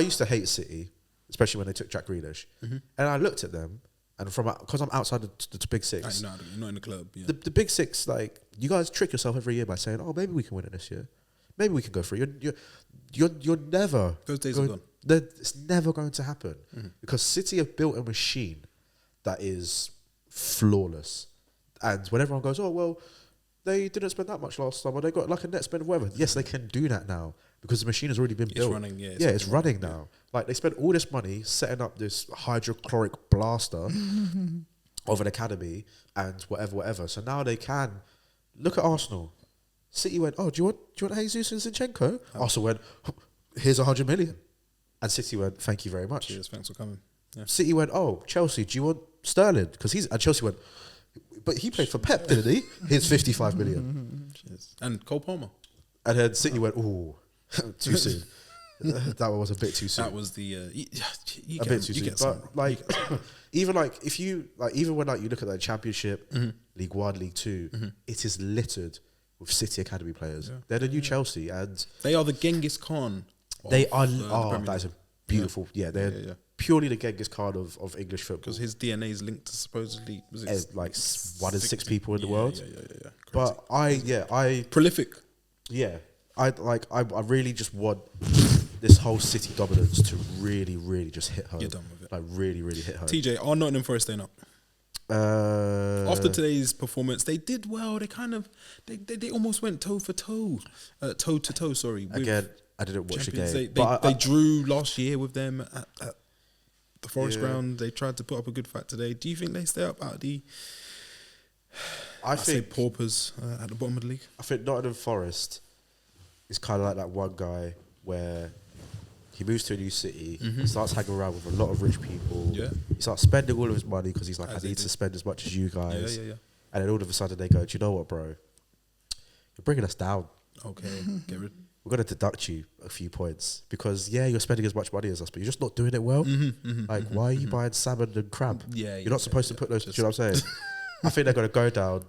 used to hate City, especially when they took Jack Grealish. And I looked at them, and because I'm outside the Big Six, You're not in the club. Yeah. the Big Six, like, you guys trick yourself every year by saying, oh, maybe we can win it this year. Maybe we can go for it. You're never... Those days are gone. It's never going to happen. Because City have built a machine that is flawless. And when everyone goes, oh, well, they didn't spend that much last summer, they got like a net spend of whatever. Yes, they can do that now because the machine has already been built. Running, yeah. It's running now. Like, they spent all this money setting up this hydrochloric blaster of an academy and whatever. So now they can look at Arsenal. City went, oh, do you want Jesus and Zinchenko? Arsenal went, here's 100 million. And City went, thank you very much. Cheers, thanks for coming. Yeah. City went, oh, Chelsea, do you want Sterling? And Chelsea went, but he played for Pep, didn't he? Here's 55 million. Cheers. And Cole Palmer. And then City went, ooh, too soon. That one was a bit too soon. That was the you A get, bit too you soon. get some. But like, even when you look at the Championship, League 1, League 2, it is littered with City Academy players. Yeah. They're the new Chelsea, and They are the Genghis Khan. they of, are. the Premier That is a League. beautiful. Yeah, they're Yeah. purely the Genghis Khan of English football. Because his DNA is linked to supposedly was it Like 1 in 6 people in the world. Yeah. Crazy. But I prolific. I really just want this whole City dominance to really, really just hit home. You're done with it. Like, really, really hit home. TJ, are Nottingham Forest staying up? After today's performance, they did well. They kind of they almost went toe to toe. Sorry. with Again, I didn't watch the champions. game. They drew last year with them at the Forest Yeah. ground. They tried to put up a good fight today. Do you think they stay up out of the? I say think paupers at the bottom of the league. I think Nottingham Forest is kind of like that one guy where he moves to a new city, starts hanging around with a lot of rich people. Yeah. He starts spending all of his money because he's like, As I they need do. to spend as much as you guys. Yeah. And then all of a sudden they go, do you know what, bro? You're bringing us down. Okay, get rid. We're going to deduct you a few points because, you're spending as much money as us, but you're just not doing it well. Why are you buying salmon and crab? Yeah, you're not supposed to put those. Do you know what I'm saying? I think they're going to go down.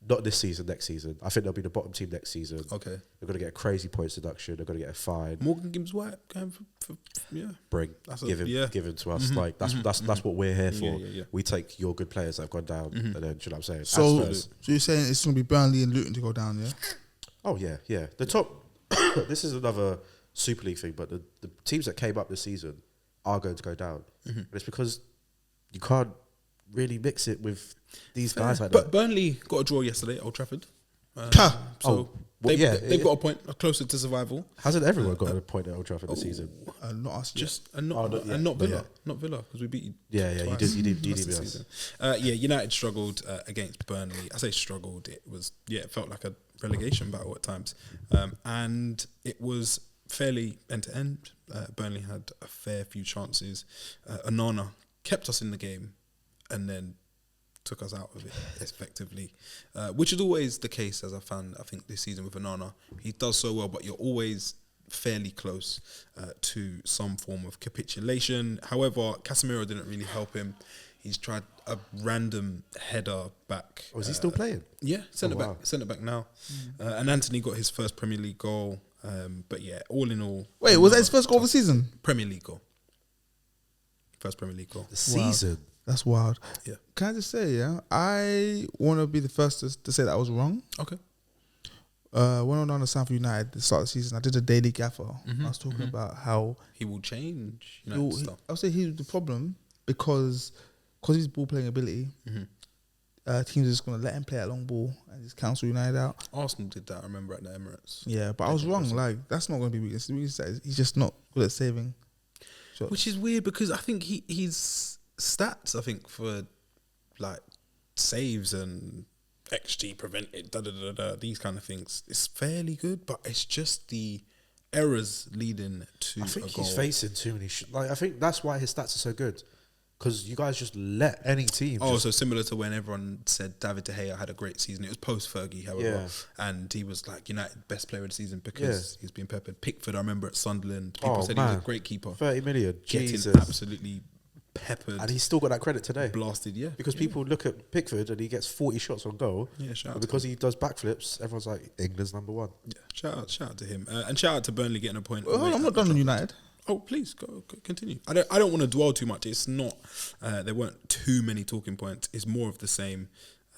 Not this season, next season. I think they'll be the bottom team next season. Okay. They're going to get a crazy points deduction. They're going to get a fine. Morgan Gibbs White going for Give him to us. Like that's what we're here for. Yeah. We take your good players that have gone down, and then, do you know what I'm saying? So you're saying it's going to be Burnley and Luton to go down, yeah? Oh yeah. The top. This is another Super League thing, but the teams that came up this season are going to go down. And it's because you can't really mix it with these guys like that. But Burnley got a draw yesterday at Old Trafford. They've got a point closer to survival. Hasn't everyone got a point at Old Trafford this season? Not us, Not Villa, not Villa, because we beat you. Yeah, twice. you did This season. United struggled against Burnley. I say struggled. It felt like a relegation battle at times, and it was fairly end to end. Burnley had a fair few chances. Onana kept us in the game, and then took us out of it effectively, which is always the case, as I think this season with Onana. He does so well, but you're always fairly close to some form of capitulation. However, Casemiro didn't really help him. He's tried a random header back. Is he still playing? Yeah, centre back now. And Anthony got his first Premier League goal. But yeah, all in all. Wait, was that his first goal of the season? Premier League goal. First Premier League goal. The season? That's wild. Yeah. Can I just say, I want to be the first to say that I was wrong. Okay. When I went on to South United at the start of the season, I did a daily gaffer. I was talking about how he will change United stuff. I'll say he's the problem because his ball playing ability, teams are just going to let him play that long ball and just cancel United out. Arsenal did that, I remember, at the Emirates. Yeah, but I was wrong. Like, that's not going to be weakness. The weakness is he's just not good at saving shots. Which is weird because I think his stats, for like saves and XG prevented, these kind of things, it's fairly good, but it's just the errors leading to I think a goal. he's facing too many. I think that's why his stats are so good. Because you guys just let any team. So similar to when everyone said David De Gea had a great season. It was post Fergie, however, and he was like United best player of the season because he's been peppered. Pickford, I remember at Sunderland, people said he was a great keeper. 30 million, getting Jesus. Absolutely peppered, and he's still got that credit today. Blasted, because people look at Pickford and he gets 40 shots on goal. Yeah, shout out. Because he does backflips, everyone's like England's number one. Yeah, shout out to him, and shout out to Burnley getting a point. I'm not done on United. Oh, please go continue. I don't want to dwell too much. It's not. There weren't too many talking points. It's more of the same,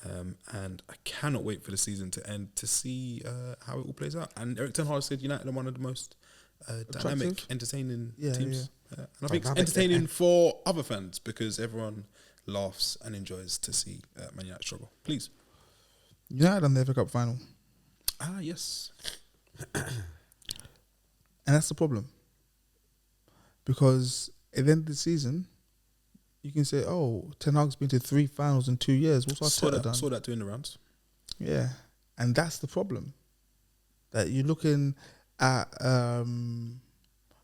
and I cannot wait for the season to end to see how it all plays out. And Eric Ten Hag said United are one of the most dynamic, entertaining teams, and I think it's entertaining for other fans because everyone laughs and enjoys to see Man United struggle. Please, United on the FA Cup final. Yes, and that's the problem. Because at the end of the season, you can say, Ten Hag's been to 3 finals in 2 years. What's Arteta done? Saw that doing the rounds. Yeah. And that's the problem. That you're looking at,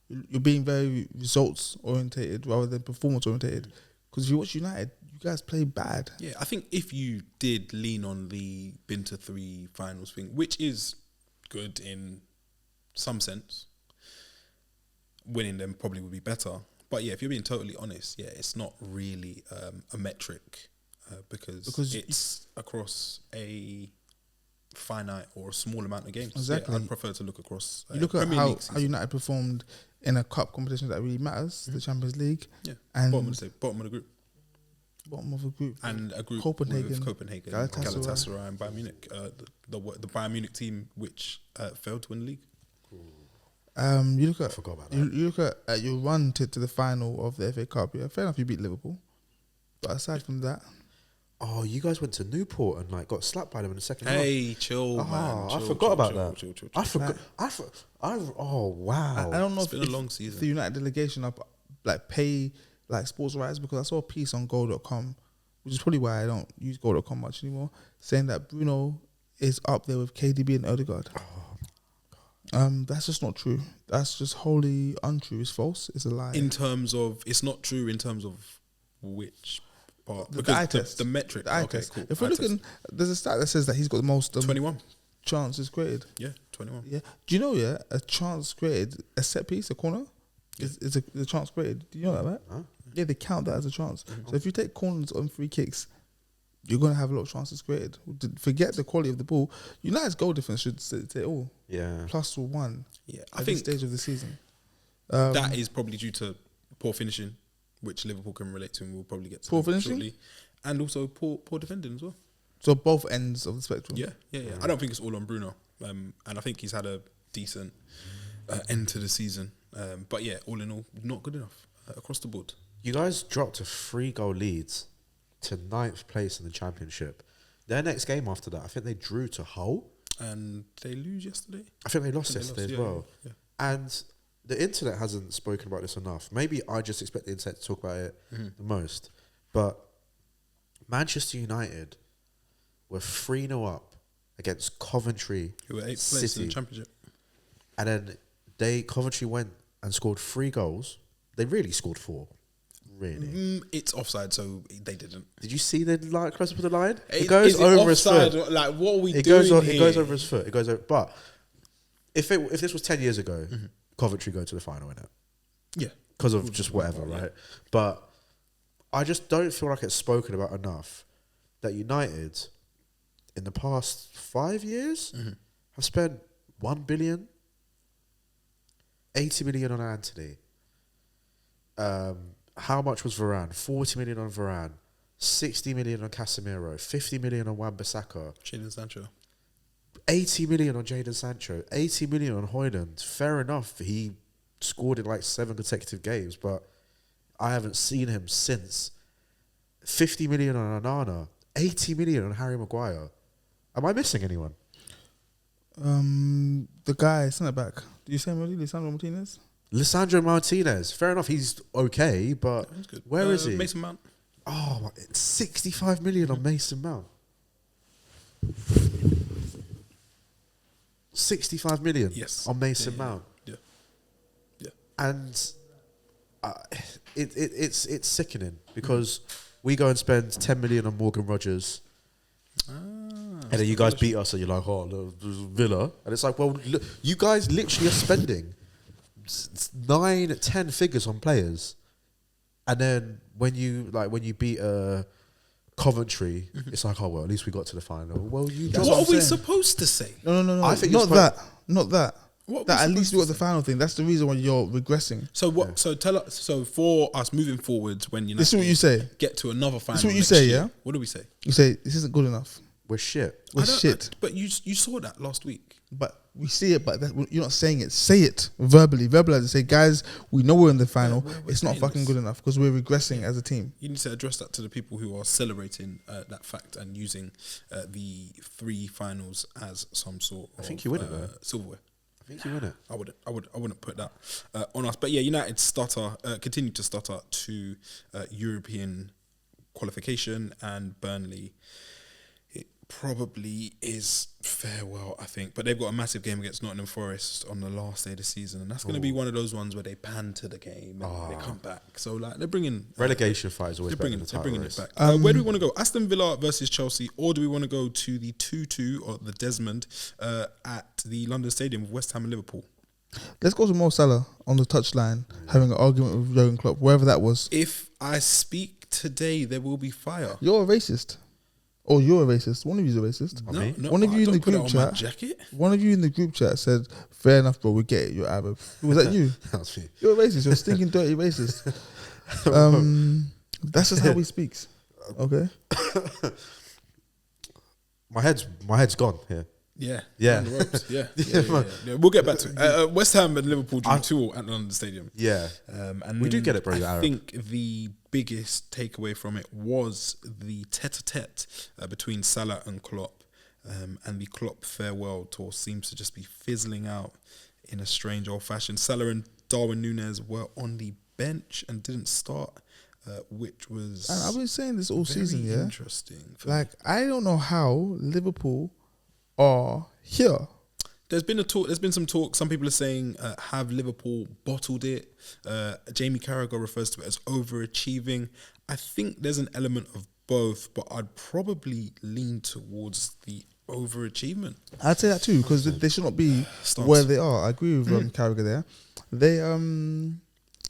you're being very results orientated rather than performance orientated. Because if you watch United, you guys play bad. Yeah, I think if you did lean on the been to 3 finals thing, which is good in some sense, winning them probably would be better. But yeah, if you're being totally honest, it's not really a metric because it's across a finite or a small amount of games. Exactly. I'd prefer to look across you look at how United performed in a cup competition that really matters, the Champions League. Yeah, and bottom of the group. Bottom of a group. And a group Copenhagen, with Copenhagen, Galatasaray and Bayern Munich. The Bayern Munich team which failed to win the league. You look at I forgot about that. You look at your run to the final of the FA Cup. Yeah, fair enough, you beat Liverpool, but aside from that, you guys went to Newport and got slapped by them in the second half. Hey, chill, man. I forgot about that. Chill. I forgot. Oh wow! I don't know it's been a long season. The United delegation up pay sports rights, because I saw a piece on Goal.com, which is probably why I don't use Goal.com much anymore, saying that Bruno is up there with KDB and Odegaard. That's just not true. That's just wholly untrue. It's false. It's a lie. In terms of, it's not true in terms of which part? The eye test. The metric. The eye test. Cool. If we're looking, there's a stat that says that he's got the most... 21. chance is created. Yeah, 21. Yeah. Do you know? Yeah, a chance created, a set piece, a corner, is a chance created. Do you know that, right? Huh? Yeah, they count that as a chance. So if you take corners on free kicks, you're gonna have a lot of chances created. Forget the quality of the ball. United's goal difference should say all Yeah. plus or one. Yeah, At I this think stage of the season. that is probably due to poor finishing, which Liverpool can relate to, and we'll probably get to Poor them finishing? shortly. And also poor defending as well. So both ends of the spectrum. Yeah. I don't think it's all on Bruno, and I think he's had a decent end to the season. But yeah, all in all, not good enough across the board. You guys dropped a 3-goal leads to 9th place in the Championship. Their next game after that, I think they drew to Hull. And they lose yesterday. I think they lost yesterday as well. Yeah. And the internet hasn't spoken about this enough. Maybe I just expect the internet to talk about it the most. But Manchester United were 3-0 up against Coventry Who were 8th place City. in the Championship. And then Coventry went and scored 3 goals. They really scored 4. Really. It's offside, so they didn't. Did you see the line close up of the line? It Is goes over his offside? foot. Like, what are we It doing goes here? it goes over his foot. It goes over. But if this was 10 years ago, Coventry go to the final in it. Yeah. Because of just whatever, right? But I just don't feel like it's spoken about enough that United, in the past 5 years, have spent 1 billion, 80 million on Anthony. How much was Varane? 40 million on Varane, 60 million on Casemiro, 50 million on Wan-Bissaka, Jadon Sancho. 80 million on Jadon Sancho, 80 million on Højlund. Fair enough, he scored in like 7 consecutive games, but I haven't seen him since. 50 million on Onana, 80 million on Harry Maguire. Am I missing anyone? The guy, centre back. Do you say him already? Lisandro Martinez? Lisandro Martinez. Fair enough, he's okay, but That's good. where is he? Mason Mount. Oh, it's 65 million on Mason Mount. 65 million Yes. on Mason Yeah. Mount. Yeah. And it's sickening because we go and spend 10 million on Morgan Rogers, and then you guys beat us, and you're like, oh, Villa, and it's like, well, look, you guys literally are spending 9-10 figures on players, and then when you beat Coventry, it's like, oh well, at least we got to the final. Well, you. What are we supposed to say? No. I think not that. What That are at we least you got supposed the to final thing. That's the reason why you're regressing. So what? Yeah. So tell us. So for us moving forwards, when This is what you say. get to another final, This is what you next say, year, yeah? What do we say? You say this isn't good enough. We're shit. We're I don't- shit. But you saw that last week. But we see it, but you're not saying it. Say it verbally. Verbalize it. Say, guys, we know we're in the final. we're It's not saying fucking this. good enough because we're regressing as a team. You need to address that to the people who are celebrating that fact and using the 3 finals as some sort of think you win it, though. silverware. I think you win it. I wouldn't put that on us. But yeah, United continue to stutter to European qualification, and Burnley, it probably is farewell, I think. But they've got a massive game against Nottingham Forest on the last day of the season, and that's going to be one of those ones where they pan to the game and they come back. So like they're bringing Relegation fight is always they're better bringing, than the they're title bringing race. it back. Where do we want to go? Aston Villa versus Chelsea, or do we want to go to the 2-2 or the Desmond at the London Stadium with West Ham and Liverpool? Let's go to Mo Salah on the touchline having an argument with Jurgen Klopp, wherever that was. If I speak today, there will be fire. You're a racist. Or you're a racist. One of you's a racist. No, One of you in the don't put that group on my chat. jacket. One of you in the group chat said, "Fair enough, bro. We get it. You're Arab." Was that you? That's me. You're a racist. You're a stinking dirty racist. That's just how he speaks. Okay. My head's gone here. Yeah, Yeah. on the ropes. Yeah. We'll get back to it. West Ham and Liverpool drew 2-2 at London Stadium. Yeah. And We do get it, bro, you're I Arab. think the biggest takeaway from it was the tete-a-tete between Salah and Klopp, and the Klopp farewell tour seems to just be fizzling out in a strange old fashion. Salah and Darwin Núñez were on the bench and didn't start, which was And I've been saying this all very season, yeah. interesting. for Like me. I don't know how Liverpool are here. There's been some talk. Some people are saying, have Liverpool bottled it? Jamie Carragher refers to it as overachieving. I think there's an element of both, but I'd probably lean towards the overachievement. I'd say that too because they should not be Stance. where they are. I agree with Carragher there.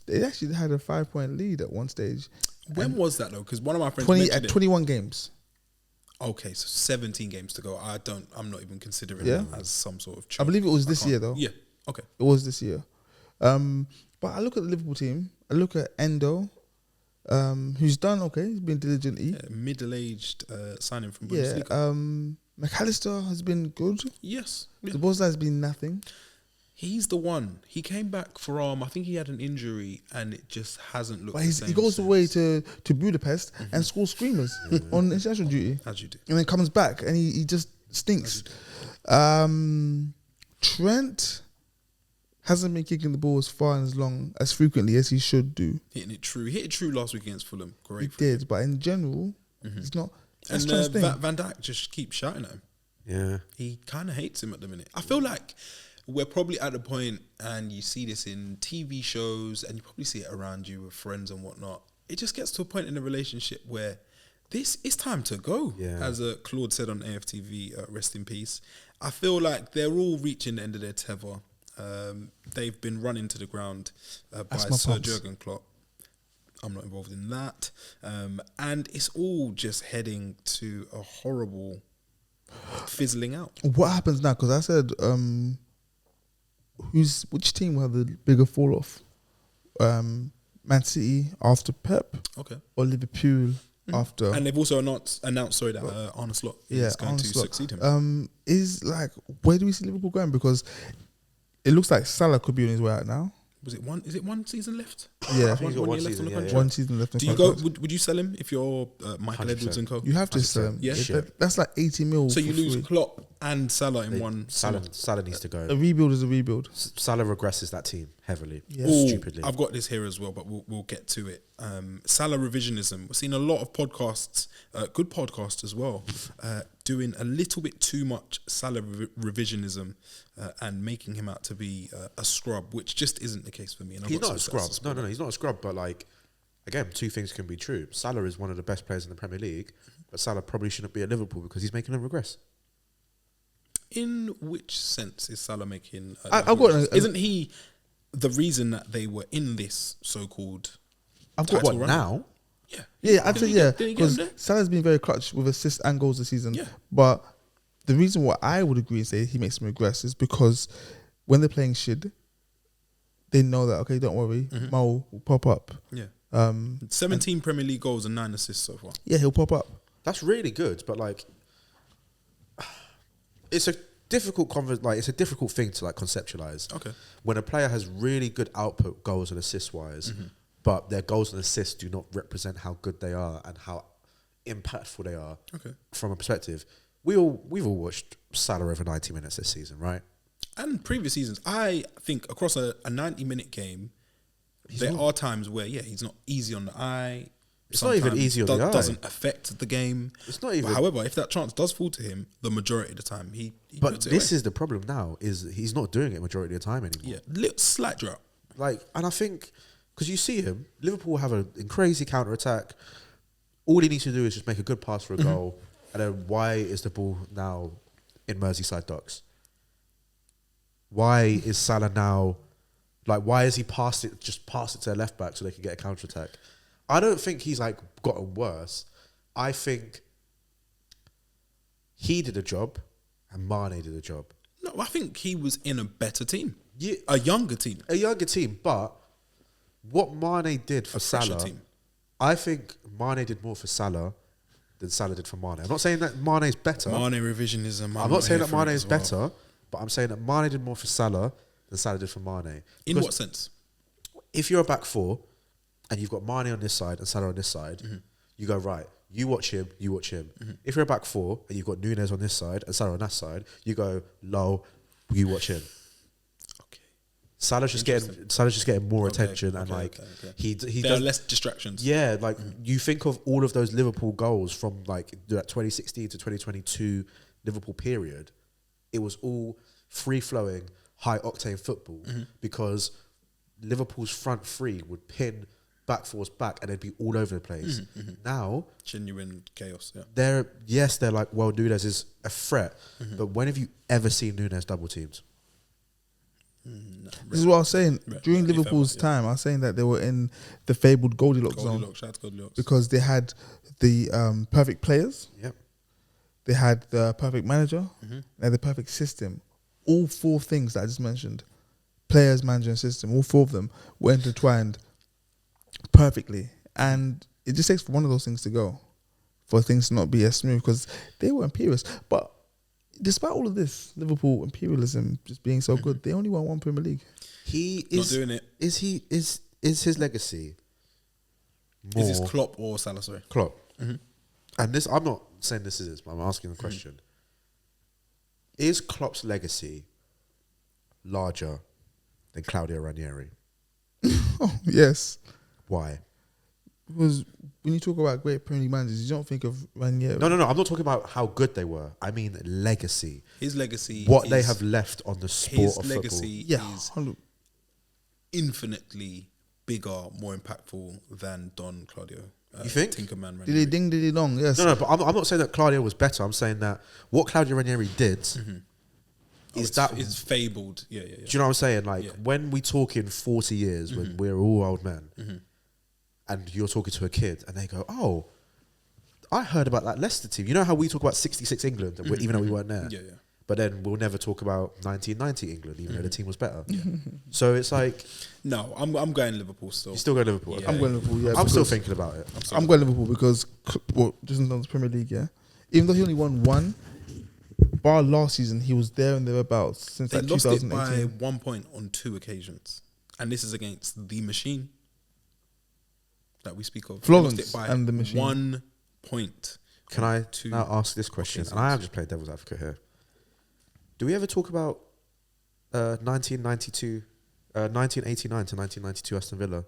They actually had a 5-point lead at one stage. When was that though? Because one of my friends 20 mentioned at it. 21 games. Okay, so 17 games to go. I'm not even considering Yeah. that as some sort of I choke. believe it was this can't- year though. Yeah. Okay. It was this year. But I look at the Liverpool team. I look at Endo, who's done okay. He's been diligently. Yeah, middle-aged signing from Yeah. Bundesliga. McAllister has been good. Yes. Yeah. The Bosnia has been nothing. He's the one. He came back from, I think he had an injury and it just hasn't looked But the same he goes since. away to Budapest and scores screamers on international duty. As you do. And then comes back and he just stinks. Trent hasn't been kicking the ball as far and as long as frequently as he should do. Hitting it true. He hit it true last week against Fulham. He Great. did, but in general, he's not. That's And Trent's thing. Van Dijk just keeps shouting at him. Yeah. He kind of hates him at the minute. I feel like we're probably at the point, and you see this in TV shows, and you probably see it around you with friends and whatnot. It just gets to a point in the relationship where this is time to go. Yeah. As Claude said on AFTV, rest in peace. I feel like they're all reaching the end of their tether. They've been run into the ground by That's my Sir pumps. Jurgen Klopp. I'm not involved in that. And it's all just heading to a horrible fizzling out. What happens now? Because I said, which team will have the bigger fall off? Man City after Pep Okay. or Liverpool after? And they've also announced that Arne Slot is going Arne to Slot. succeed him. Is like, where do we see Liverpool going? Because it looks like Salah could be on his way out now. Is it one season left? Yeah, I think he's got one year left season, on the yeah, contract? yeah. one season left. in Do you go? contract. Would you sell him if you're Michael 100%. Edwards and co? You have to 100%. sell him. Yeah. That's like 80 mil. So you for lose free. Klopp and Salah in one. Salah needs to A go. rebuild is a rebuild. Salah regresses that team heavily. Yeah. Ooh, Stupidly. I've got this here as well, but we'll get to it. Salah revisionism. We've seen a lot of podcasts, good podcasts as well, doing a little bit too much Salah revisionism and making him out to be a scrub, which just isn't the case for me. And I've He's got not a some scrub. stats as No, he's not a scrub. But like, again, two things can be true. Salah is one of the best players in the Premier League, but Salah probably shouldn't be at Liverpool because he's making them regress. In which sense is Salah making? I've got Isn't he the reason that they were in this so-called? I've got title What run? now? Yeah, Yeah, I'd Did say he yeah, get him because there? Salah's been very clutch with assists and goals this season. Yeah. But the reason why I would agree and say he makes them regress is because when they're playing shit, they know that, okay, don't worry, Mo will pop up. Yeah. 17 Premier League goals and 9 assists so far. Yeah, he'll pop up. That's really good, but like, it's a difficult it's a difficult thing to like conceptualize. Okay. When a player has really good output, goals and assist wise, but their goals and assists do not represent how good they are and how impactful they are. Okay. From a perspective, we've all watched Salah over 90 minutes this season, right? And previous seasons, I think across a 90-minute game, there are times where, he's not easy on the eye. It's not even Sometimes easy on the eye. Doesn't affect the game. It's not even. But however, if that chance does fall to him, the majority of the time, he But puts it this away. is the problem now: is he's not doing it majority of the time anymore. Slight drought. Like, and I think because you see him, Liverpool have a crazy counter attack. All he needs to do is just make a good pass for a goal, and then why is the ball now in Merseyside docks? Why is Salah now? Like, why has he passed it to their left back so they can get a counter attack? I don't think he's like gotten worse. I think he did a job and Mane did a job. No, I think he was in a better team. Yeah. A younger team. A younger team, but what Mane did for A fresher Salah, team. I think Mane did more for Salah than Salah did for Mane. I'm not saying that Mane is better. Mane revisionism. I'm not saying that Mane is is better, but I'm saying that Mane did more for Salah than Salah did for Mane. In Because what sense? if you're a back four and you've got Mane on this side and Salah on this side, you go, right, you watch him, you watch him. If you're a back four and you've got Nunez on this side and Salah on that side, you go, low, you watch him. Okay. Salah's just getting more attention and okay. he There does are less distractions. Yeah, like you think of all of those Liverpool goals from like that 2016 to 2022 Liverpool period, it was all free flowing, high octane football because Liverpool's front three would pin back fours back, and they'd be all over the place. Now, Genuine chaos. Yeah. they're like, well, Nunes is a threat, but when have you ever seen Nunes double teamed? No, This is what I was saying. During rarely Liverpool's ever, yeah. time, I was saying that they were in the fabled Goldilocks zone Goldilocks, shout out to Goldilocks. because they had the perfect players, Yep. they had the perfect manager, they had the perfect system. All four things that I just mentioned, players, manager, and system, all four of them were intertwined perfectly. And it just takes for one of those things to go, for things to not be as smooth, because they were imperious. But despite all of this, Liverpool imperialism just being so good, they only won one Premier League. He Not is doing it. Is his legacy more Is this Klopp or Salah? Sorry. Klopp? And this, I'm not saying this is, but I'm asking the question: is Klopp's legacy larger than Claudio Ranieri? Oh, yes. Why? Because when you talk about great Premier League managers, you don't think of Ranieri. No. I'm not talking about how good they were. I mean legacy. His legacy. What they have left on the sport His of legacy Yeah, is 100. infinitely bigger, more impactful than Don Claudio. You think? Tinkerman Diddy Ranieri. ding, diddy dong, yes. football. No, but I'm not saying that Claudio was better. I'm saying that what Claudio Ranieri did It's fabled. Yeah. Do you know what I'm saying? Like, Yeah. when we talk in 40 years, when we're all old men, and you're talking to a kid, and they go, oh, I heard about that Leicester team. You know how we talk about 66 England, even though we weren't there? Yeah. But then we'll never talk about 1990 England, even though the team was better. So it's like, No, I'm going Liverpool still. you still go Liverpool. Yeah. I'm going Liverpool, yeah. I'm still because- thinking about it. I'm going Liverpool because, well, just in terms of Premier League, yeah. Even though he only won one, bar last season, he was there and thereabouts since They like lost it by 2018. 1 point on 2 occasions, and this is against the machine that we speak of. They Florence lost it by and the machine. 1 point. Can I Two now ask this question? And I am just playing devil's advocate here. Do we ever talk about 1989 to 1992 Aston Villa?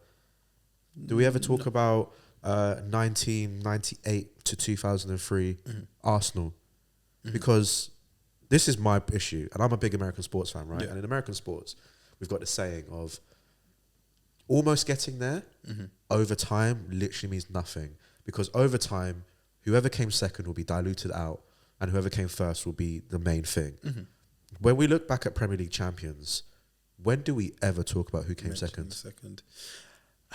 Do we ever talk about 1998 to 2003 Arsenal? Because this is my issue, and I'm a big American sports fan, right? Yeah. And in American sports, we've got the saying of almost getting there over time literally means nothing. Because over time, whoever came second will be diluted out, and whoever came first will be the main thing. When we look back at Premier League champions, when do we ever talk about who came second?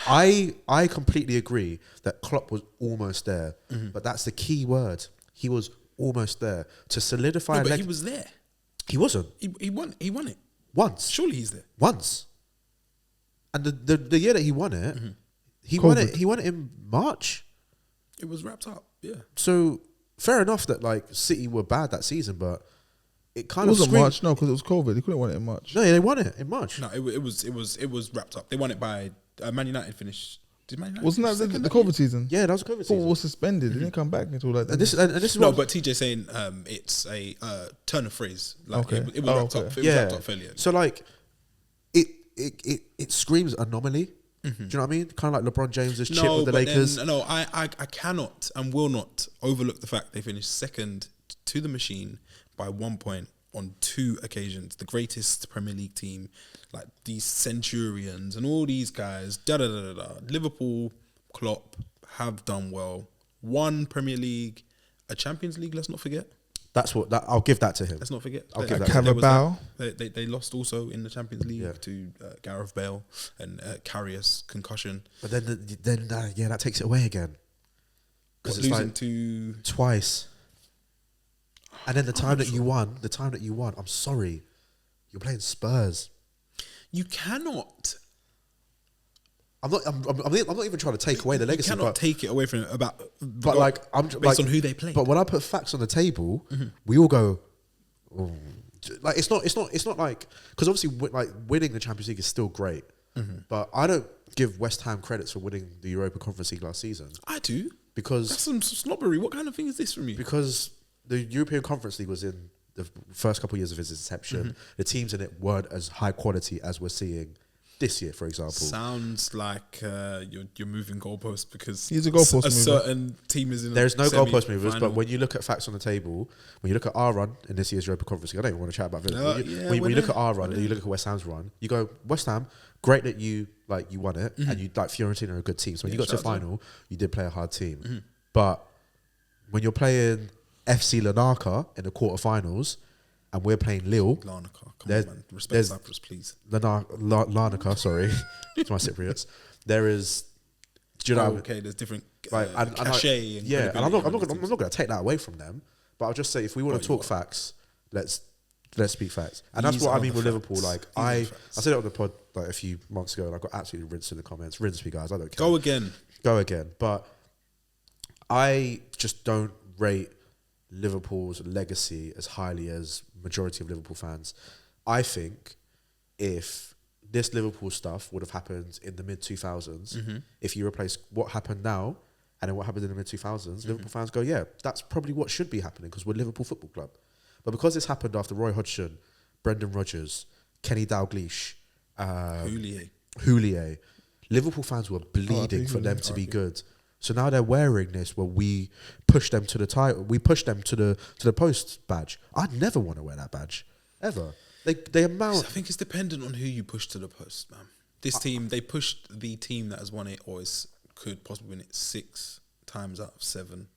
I completely agree that Klopp was almost there, but that's the key word. He was almost there to solidify. No, but he was there. He wasn't. He won. He won it. Once. Surely he's there. Once. And the year that he won it, he COVID. won it. He won it in March. It was wrapped up. Yeah. So fair enough that like City were bad that season, but it It kind of wasn't screamed. March, no, because it was COVID. They couldn't win it in March. No, they won it in March. No, it was wrapped up. They won it by Man United finished. Did Man United? Wasn't finish that second the that year? COVID season? Yeah, that was a COVID Football season. was suspended. They didn't come back until like And this is No, what but TJ saying it's a turn of phrase. Like Okay. it was Oh, wrapped okay. up. It was wrapped up fairly early. So like, it screams anomaly. Do you know what I mean? Kind of like LeBron James's chip with the but Lakers. then, no, I cannot and will not overlook the fact they finished second to the machine by 1 point on 2 occasions. The greatest Premier League team, like these Centurions and all these guys. Liverpool, Klopp have done well. 1 Premier League, a Champions League. Let's not forget. That's what. I'll give that to him. Let's not forget. I'll give that. there was Carabao. that. They lost also in the Champions League Yeah. to Gareth Bale and Karius concussion. But then that takes it away again. Because Because it's losing like to twice. And then the time that you won, I'm sorry, you're playing Spurs. you cannot. I'm not even trying to take away the legacy, You cannot but take it away from it but like I'm based like, on who they play. But when I put facts on the table, we all go, oh. Like it's not like, because obviously like winning the Champions League is still great, but I don't give West Ham credits for winning the Europa Conference League last season I do. That's because some snobbery. What kind of thing is this from you? the European Conference League was in the first couple of years of its inception. The teams in it weren't as high quality as we're seeing this year, for example. Sounds like you're moving goalposts because He's a goalpost mover. certain team is in. There's no goalpost movers, semi-final. but when you look at facts on the table, when you look at our run in this year's Europa Conference League, I don't even want to chat about Villa. When you look at our run and you look at West Ham's run, you go, West Ham, great that you won it, and you like Fiorentina are a good team. So when you got to the final, you did play a hard team. But when you're playing FC Larnaca in the quarterfinals, and we're playing Lille, Larnaca, come on, man. Respect Cyprus, please. Larnaca, sorry, to my Cypriots. There is, do you know? Okay, there's different and cachet. And I'm not going to take that away from them. But I'll just say, if we want to talk facts, let's speak facts. And that's what I mean with Liverpool. Like I said it on the pod like a few months ago, and I got absolutely rinsed in the comments. Rinse me, guys. I don't care. Go again. But I just don't rate Liverpool's legacy as highly as majority of Liverpool fans. I think if this Liverpool stuff would have happened in the mid 2000s, if you replace what happened now and then what happened in the mid 2000s, Liverpool fans go, yeah, that's probably what should be happening because we're Liverpool Football Club. But because this happened after Roy Hodgson, Brendan Rodgers, Kenny Dalglish, Houllier, Liverpool fans were bleeding for them to be good. So now they're wearing this where we push them to the title. We push them to the post badge. I'd never want to wear that badge, ever. They amount. I think it's dependent on who you push to the post, man. This team, they pushed the team that has won it or could possibly win it 6 times out of 7.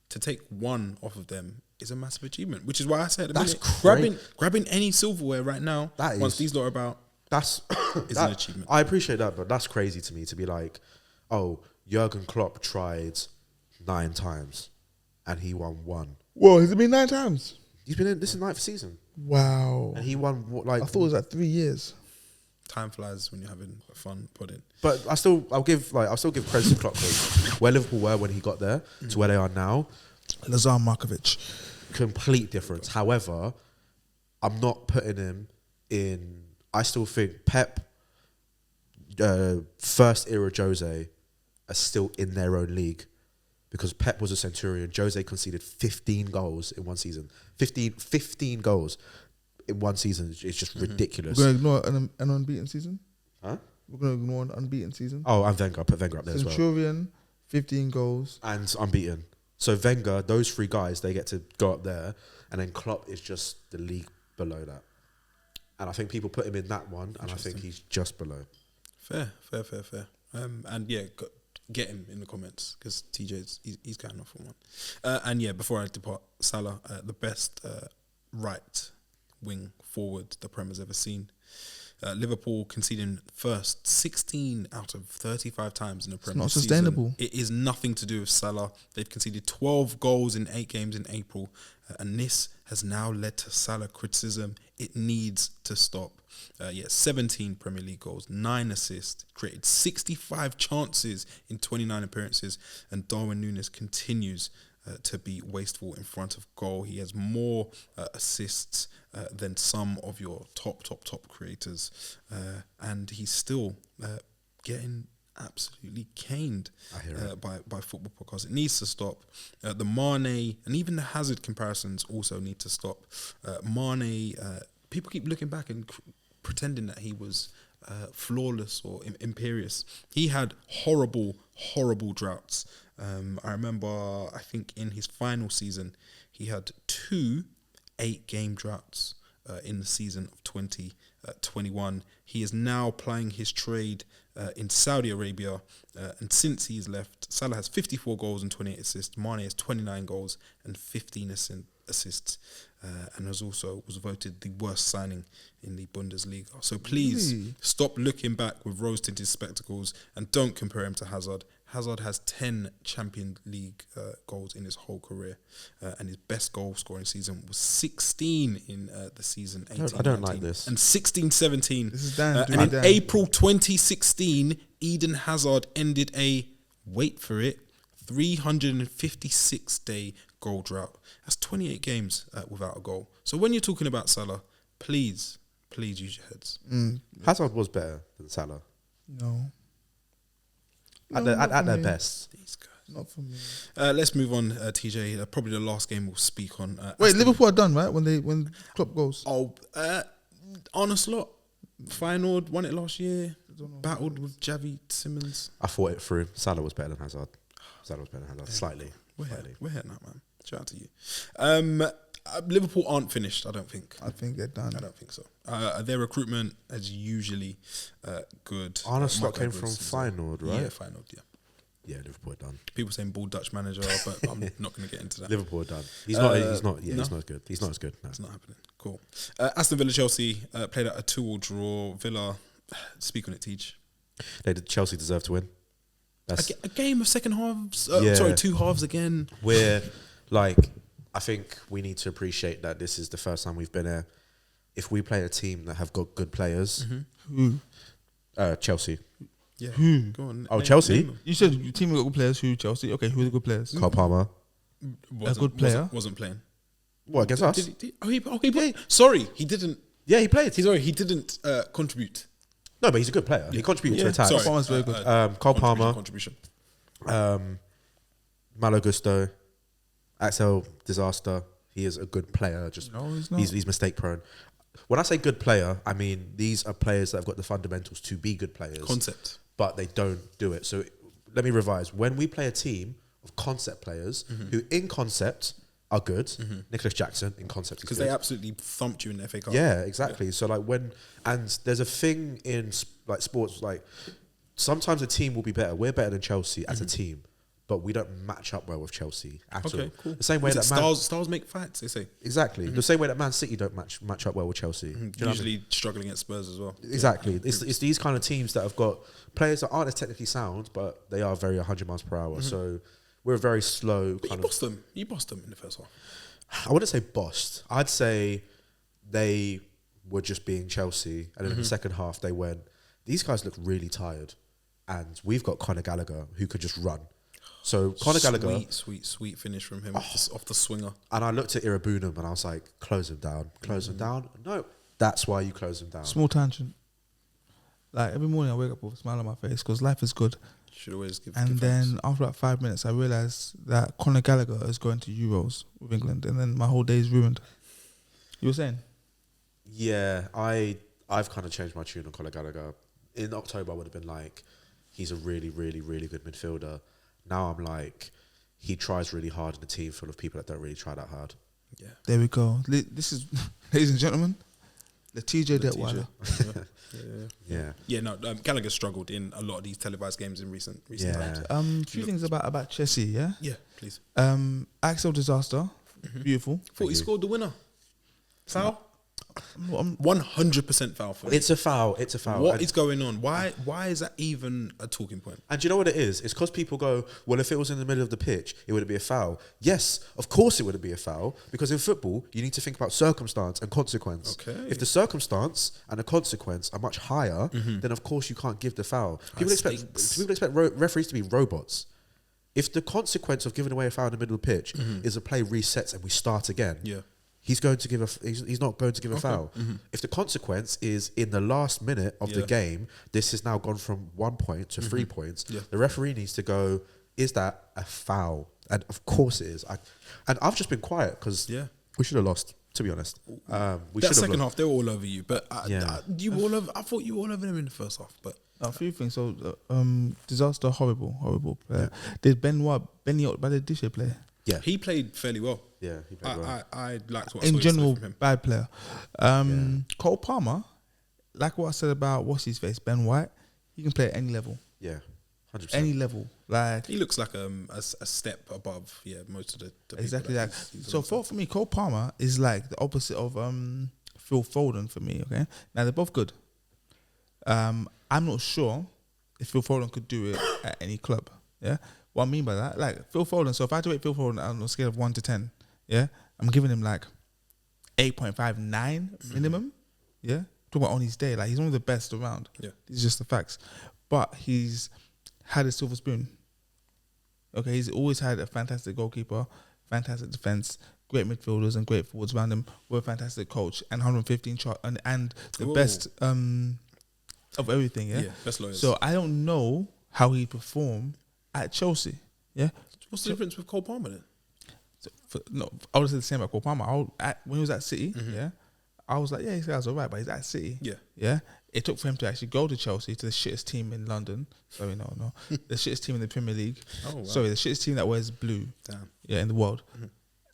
To take one off of them is a massive achievement, which is why I said grabbing any silverware right now, once these lot are about, is an achievement. I appreciate that, but that's crazy to me to be like, oh, Jurgen Klopp tried 9 times and he won 1. Whoa, has it been 9 times? He's been in this is 9th season. Wow. And he won I thought it was like 3 years. Time flies when you're having fun pudding. But I'll still give credit to Klopp where Liverpool were when he got there to where they are now. Lazar Markovic. Complete difference. However, I'm not putting him in. I still think Pep, first era Jose, are still in their own league because Pep was a Centurion. Jose conceded 15 goals in one season. 15 goals in one season. It's just ridiculous. We're going to ignore an unbeaten season? Huh? We're going to ignore an unbeaten season? Oh, and Wenger. Put Wenger up there Centurion, 15 goals. And unbeaten. So Wenger, those 3 guys, they get to go up there. And then Klopp is just the league below that. And I think people put him in that one, and I think he's just below. Fair. And yeah, get him in the comments because TJ's he's going off on one. And yeah, before I depart, Salah, the best right wing forward the Prem has ever seen. Liverpool conceding first 16 out of 35 times in the Premier League. It's not sustainable. It is nothing to do with Salah. They've conceded 12 goals in 8 games in April, and this has now led to Salah criticism. It needs to stop. 17 Premier League goals, 9 assists, created 65 chances in 29 appearances, and Darwin Núñez continues to be wasteful in front of goal. He has more assists than some of your top creators, and he's still getting absolutely caned by football podcasts. It needs to stop. The Mane and even the Hazard comparisons also need to stop. Mane, people keep looking back and pretending that he was flawless or imperious. He had horrible droughts. I remember, I think in his final season, he had 2 8-game droughts in the season of 2021. He is now plying his trade in Saudi Arabia, and since he's left, Salah has 54 goals and 28 assists. Mane has 29 goals and 15 assists, and was voted the worst signing in the Bundesliga. So please stop looking back with rose-tinted spectacles and don't compare him to Hazard. Hazard has 10 Champions League goals in his whole career, and his best goal scoring season was 16 in the season 18. I don't like this. And 16-17. This is Dan. And in April 2016, Eden Hazard ended a, wait for it, 356-day goal drought. That's 28 games without a goal. So when you're talking about Salah, please use your heads. Hazard was better than Salah. No. At their best. These guys. Not for me. Let's move on, TJ. Probably the last game we'll speak on. Wait, Liverpool are done, right? When Klopp goes. Oh, on a slot. Final, won it last year. don't know. battled with Javi Simmons. I fought it through. Salah was better than Hazard. Slightly. We're here now, man. Shout out to you. Liverpool aren't finished, I don't think. I think they're done. I don't think so. Their recruitment is usually good. Arne Slot Mark came Edwards from is, Feyenoord, right? Yeah, Feyenoord, yeah. Yeah, Liverpool are done. People saying Bull Dutch manager, but I'm not going to get into that. Liverpool are done. He's No? not as good. He's not as good. No. It's not happening. Cool. Aston Villa, Chelsea played at a 2-2 draw. Villa, speak on it, Teach. Chelsea deserve to win. That's A game of second halves. Yeah. Sorry, 2 halves again. We're like, I think we need to appreciate that this is the first time we've been here. If we play a team that have got good players, Chelsea. Yeah. Who? Go on. Oh, Chelsea? them. You said your team got good players. Who? Chelsea. Okay, who are the good players? Cole Palmer. good player? Wasn't playing. What, against us? He played. Sorry, he didn't. Yeah, he played. He didn't contribute. No, but he's a good player. He contributed to attack. Sorry. Palmer's very good. Cole Palmer. Contribution. Malo Gusto. Axel Disaster. He is a good player. Just No, he's not. He's mistake prone. When I say good player, I mean these are players that have got the fundamentals to be good players. Concept. But they don't do it. So let me revise. When we play a team of concept players who in concept are good, Nicholas Jackson in concept is Because good. they absolutely thumped you in the FA Cup. Yeah, exactly. So like and there's a thing in like sports, like sometimes a team will be better. We're better than Chelsea as a team, but we don't match up well with Chelsea at all. Okay, cool. The same way that stars make fights, they say. exactly the same way that Man City don't match up well with Chelsea. Do you know what I mean? Usually struggling against Spurs as well. Exactly. It's these kind of teams that have got players that aren't as technically sound, but they are very 100 miles per hour. So we're a very slow But kind you of. bossed them. You bossed them in the first half. I wouldn't say bossed. I'd say they were just being Chelsea, and then in the second half they went. These guys look really tired, and we've got Conor Gallagher who could just run. So Conor Gallagher, Sweet finish from him off the swinger. and I looked at Irabunum and I was like, close him down. No, that's why you close him down. Small tangent. Like every morning I wake up with a smile on my face because life is good. Should always give. And give thanks. then after about 5 minutes, I realised that Conor Gallagher is going to Euros with England, and then my whole day is ruined. You were saying? Yeah, I've kind of changed my tune on Conor Gallagher. In October, I would have been like, he's a really, really, really good midfielder. Now I'm like, he tries really hard in a team full of people that don't really try that hard. Yeah. There we go. This is, ladies and gentlemen, the TJ Detweiler. Yeah. Yeah, no, Gallagher struggled in a lot of these televised games in recent times. A few things about Chelsea, yeah? Yeah, please. Axel Disaster, beautiful. Thought he scored the winner. Foul? I'm 100% foul for me. It's a foul. What is going on? Why is that even a talking point? And do you know what it is? It's because people go, well, if it was in the middle of the pitch, it would be a foul. Yes, of course it would be a foul, because in football, you need to think about circumstance and consequence. Okay. If the circumstance and the consequence are much higher, then of course you can't give the foul. People expect referees to be robots. If the consequence of giving away a foul in the middle of the pitch is a play resets and we start again, Yeah. he's not going to give a foul. If the consequence is in the last minute of the game, this has now gone from 1 point to 3 points. Yeah. The referee needs to go, is that a foul? And of course it is. I've just been quiet because we should have lost, to be honest. That second half, they were all over you. But Yeah. I thought you were all over them in the first half. But a few things. So, Disaster, horrible player. Did Ben Yot by the Dishe play? Yeah. he played fairly well. Yeah, he played well. I liked what I saw In yesterday general, from him. bad player. Cole Palmer, like what I said about what's his face, Ben White, he can play at any level. Yeah, 100%. Any level. Like He looks like a step above, most of the people exactly that. he's So for me, Cole Palmer is like the opposite of Phil Foden for me. Okay, now they're both good. I'm not sure if Phil Foden could do it at any club. Yeah, what I mean by that, like Phil Foden. So if I had to rate Phil Foden on a scale of 1 to 10, I'm giving him like 8.59 minimum. Yeah, talking about on his day, like he's one of the best around. Yeah. These are just the facts. But he's had a silver spoon. Okay, he's always had a fantastic goalkeeper, fantastic defense, great midfielders and great forwards around him, with a fantastic coach and 115 and the best of everything. Yeah, best lawyers. So I don't know how he performed at Chelsea. Yeah, what's the difference with Cole Palmer then? no, I would say the same about Cole Palmer. When he was at City, I was like, yeah, this guy's alright, but he's at City. Yeah. Yeah. It took for him to actually go to Chelsea, to the shittest team in London. Sorry, no. The shittest team in the Premier League. Oh, wow. Sorry, the shittest team that wears blue. Damn. Yeah, in the world.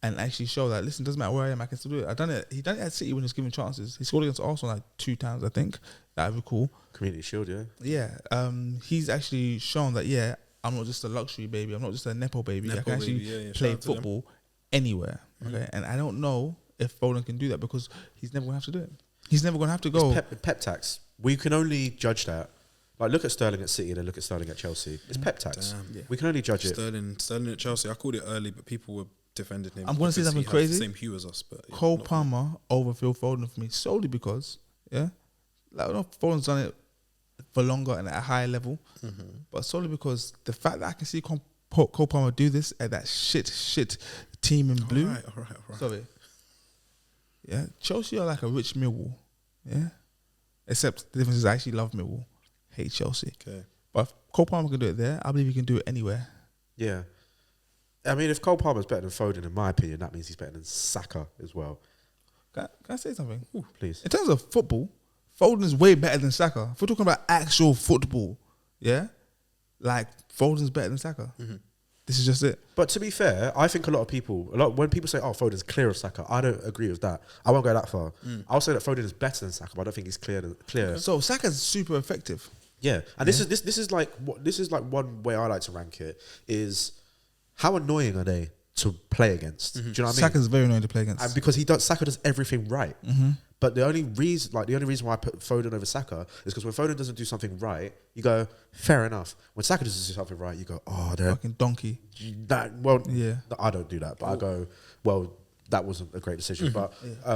And actually show that, listen, doesn't matter where I am, I can still do it. He done it at City when he was given chances. He scored against Arsenal like 2 times, I think. That would be cool. Community Shield, yeah. Yeah. He's actually shown that, yeah, I'm not just a luxury baby. I'm not just a Nepo baby. I can actually play football anywhere. Okay. And I don't know if Foden can do that because he's never going to have to do it. He's never going to have to go. It's pep tax. We can only judge that. Like, look at Sterling at City and then look at Sterling at Chelsea. It's pep tax. Damn. Yeah. We can only judge it. Sterling at Chelsea. I called it early, but people were defending him. I'm going to say something crazy. The same hue as us, but Cole Palmer over Phil Foden for me solely because, like, I know Foden's done it for longer and at a higher level, but solely because the fact that I can see Cole Palmer do this at that shit team in blue. All right. Sorry. Yeah, Chelsea are like a rich Millwall. Yeah, except the difference is I actually love Millwall, hate Chelsea. Okay, but if Cole Palmer can do it there, I believe he can do it anywhere. Yeah. I mean, if Cole Palmer's better than Foden, in my opinion, that means he's better than Saka as well. Can I say something? Ooh, please. In terms of football, Foden is way better than Saka. If we're talking about actual football, yeah, like Foden's better than Saka. This is just it. But to be fair, I think when people say, "Oh, Foden's clear of Saka," I don't agree with that. I won't go that far. I'll say that Foden is better than Saka, but I don't think he's clear. So Saka's super effective. Yeah, and this is like one way I like to rank it is how annoying are they to play against? Do you know what I mean? Saka's very annoying to play against, and because Saka does everything right. But the only reason why I put Foden over Saka is because when Foden doesn't do something right, you go, fair enough. When Saka doesn't do something right, you go, oh, they're fucking donkey. Yeah, I don't do that, but I go, well, that wasn't a great decision. But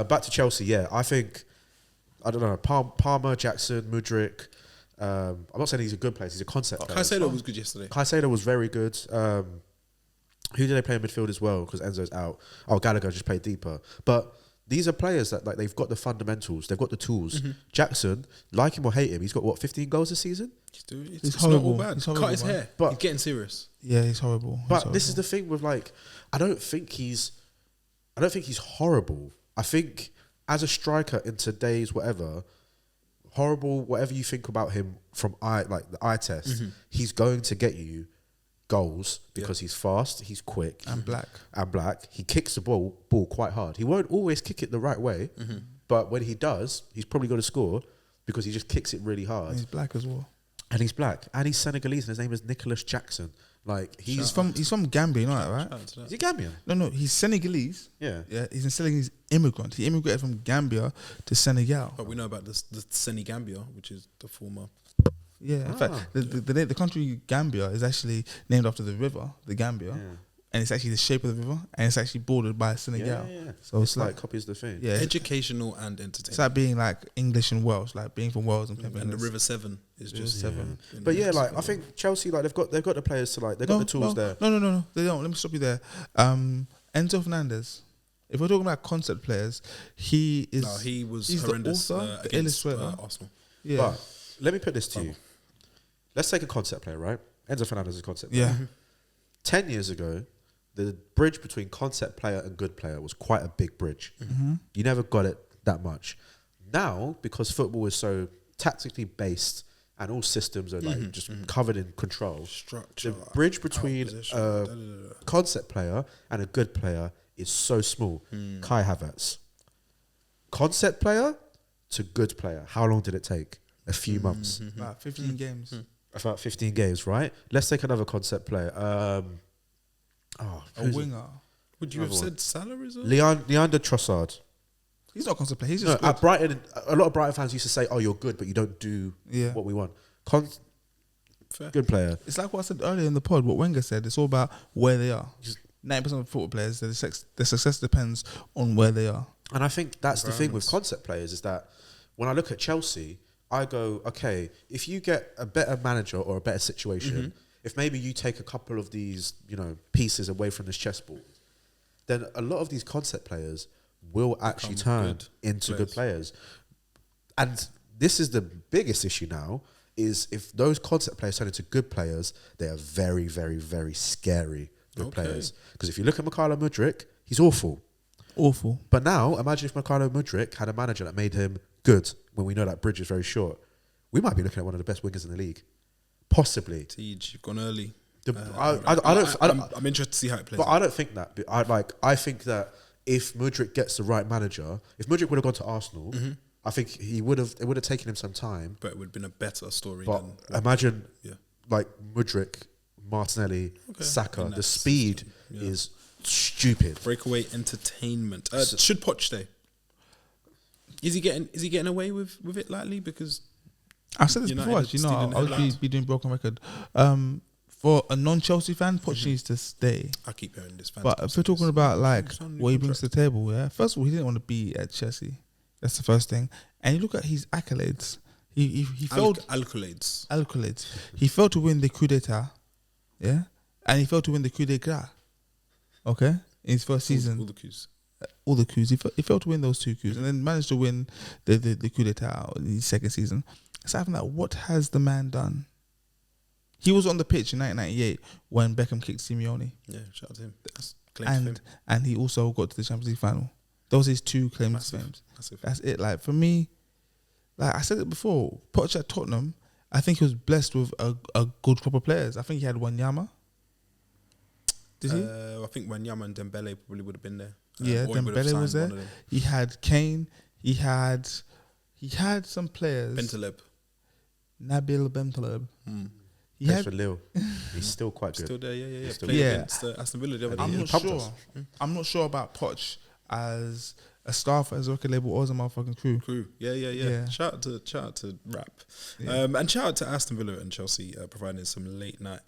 back to Chelsea, yeah, I think, I don't know, Palmer, Jackson, Mudryk. I'm not saying he's a good player; he's a concept player. Caicedo was good yesterday. Caicedo was very good. Who did they play in midfield as well? Because Enzo's out. Oh, Gallagher just played deeper. But these are players that, like, they've got the fundamentals, they've got the tools. Jackson, like him or hate him, he's got what, 15 goals this season? He's horrible. Not all bad. He's horrible, cut his hair, but he's getting serious. Yeah, he's horrible. But this is the thing with, like, I don't think he's horrible. I think as a striker in today's horrible, whatever you think about him from the eye test, he's going to get you goals because he's fast, he's quick, and black. He kicks the ball quite hard. He won't always kick it the right way, but when he does, he's probably going to score because he just kicks it really hard. And he's black as well. And he's black, and he's Senegalese, and his name is Nicholas Jackson. Like, he's from Gambia, you know that, right? Is he Gambian? No, he's Senegalese. Yeah, he's a Senegalese immigrant. He immigrated from Gambia to Senegal. But we know about the Senegambia, which is the former. Yeah, in fact, the country Gambia is actually named after the river, the Gambia, and it's actually the shape of the river, and it's actually bordered by Senegal. Yeah. So it's like copies the thing. Yeah, educational and entertaining. It's like being like English and Welsh, like being from Wales and the River Severn is just Severn. But yeah, like, I think Chelsea, like, they've got the players to, like, they've got the tools there. No, they don't. Let me stop you there. Enzo Fernandez. If we're talking about concept players, he was horrendous the author, the against illustrator. Arsenal. Yeah. But let me put this to you. Let's take a concept player, right? Enzo Fernandez is a concept player. Yeah. 10 years ago, the bridge between concept player and good player was quite a big bridge. You never got it that much. Now, because football is so tactically based and all systems are like just covered in control, structure, the bridge between a concept player and a good player is so small. Kai Havertz. Concept player to good player. How long did it take? A few months. About 15 games. About 15 games, right? Let's take another concept player. A winger. Would you have said Salah as well? Leander Trossard. He's not a concept player. He's just at Brighton. A lot of Brighton fans used to say, "Oh, you're good, but you don't do what we want." Good player. It's like what I said earlier in the pod. What Wenger said. It's all about where they are. 90% of football players, their success depends on where they are. And I think that's the thing with concept players is that when I look at Chelsea, I go, okay, if you get a better manager or a better situation, if maybe you take a couple of these, pieces away from this chessboard, then a lot of these concept players will actually turn into good players. And this is the biggest issue now, is if those concept players turn into good players, they are very, very, very scary good players. Because if you look at Mykhailo Mudryk, he's awful. Awful. But now, imagine if Mikhailo Mudryk had a manager that made him good when we know that bridge is very short. We might be looking at one of the best wingers in the league. Possibly. Tej, you've gone early. I'm interested to see how it plays. But I don't think that. I think that if Mudryk gets the right manager, if Mudryk would have gone to Arsenal, I think it would have taken him some time. But it would have been a better story. But imagine, like Mudryk, Martinelli, Saka, the speed is stupid. Breakaway entertainment. Should Poch stay? Is he getting away with it lightly? Because I've said this before. I would be doing broken record. For a non-Chelsea fan, Poch needs to stay. I keep hearing this. But if we're talking about like what he brings to the table, first of all, he didn't want to be at Chelsea. That's the first thing. And you look at his accolades. He failed accolades. He failed to win the coup d'état, and he failed to win the coup de grace. Okay, in his first season, all the coups. He failed to win those 2 coups, and then managed to win the coup d'état in his second season. Aside from that, what has the man done? He was on the pitch in 1998 when Beckham kicked Simeone. Yeah, shout out to him. That's claim to fame. And he also got to the Champions League final. Those are his 2 claims to fame. That's it. Like for me, like I said it before, Poch at Tottenham, I think he was blessed with a good crop of players. I think he had Wanyama. Did he? I think Wanyama and Dembele probably would have been there. Dembele was there. He had Kane. He had some players. Bentaleb. Nabil Bentaleb. He plays for Lille. He's still quite good. Still there, yeah. Still Played against Aston Villa the other day. I'm not sure about Poch as a staff, as a record label, or as a motherfucking crew. Yeah. Shout out to Rap. Yeah. And shout out to Aston Villa and Chelsea providing some late night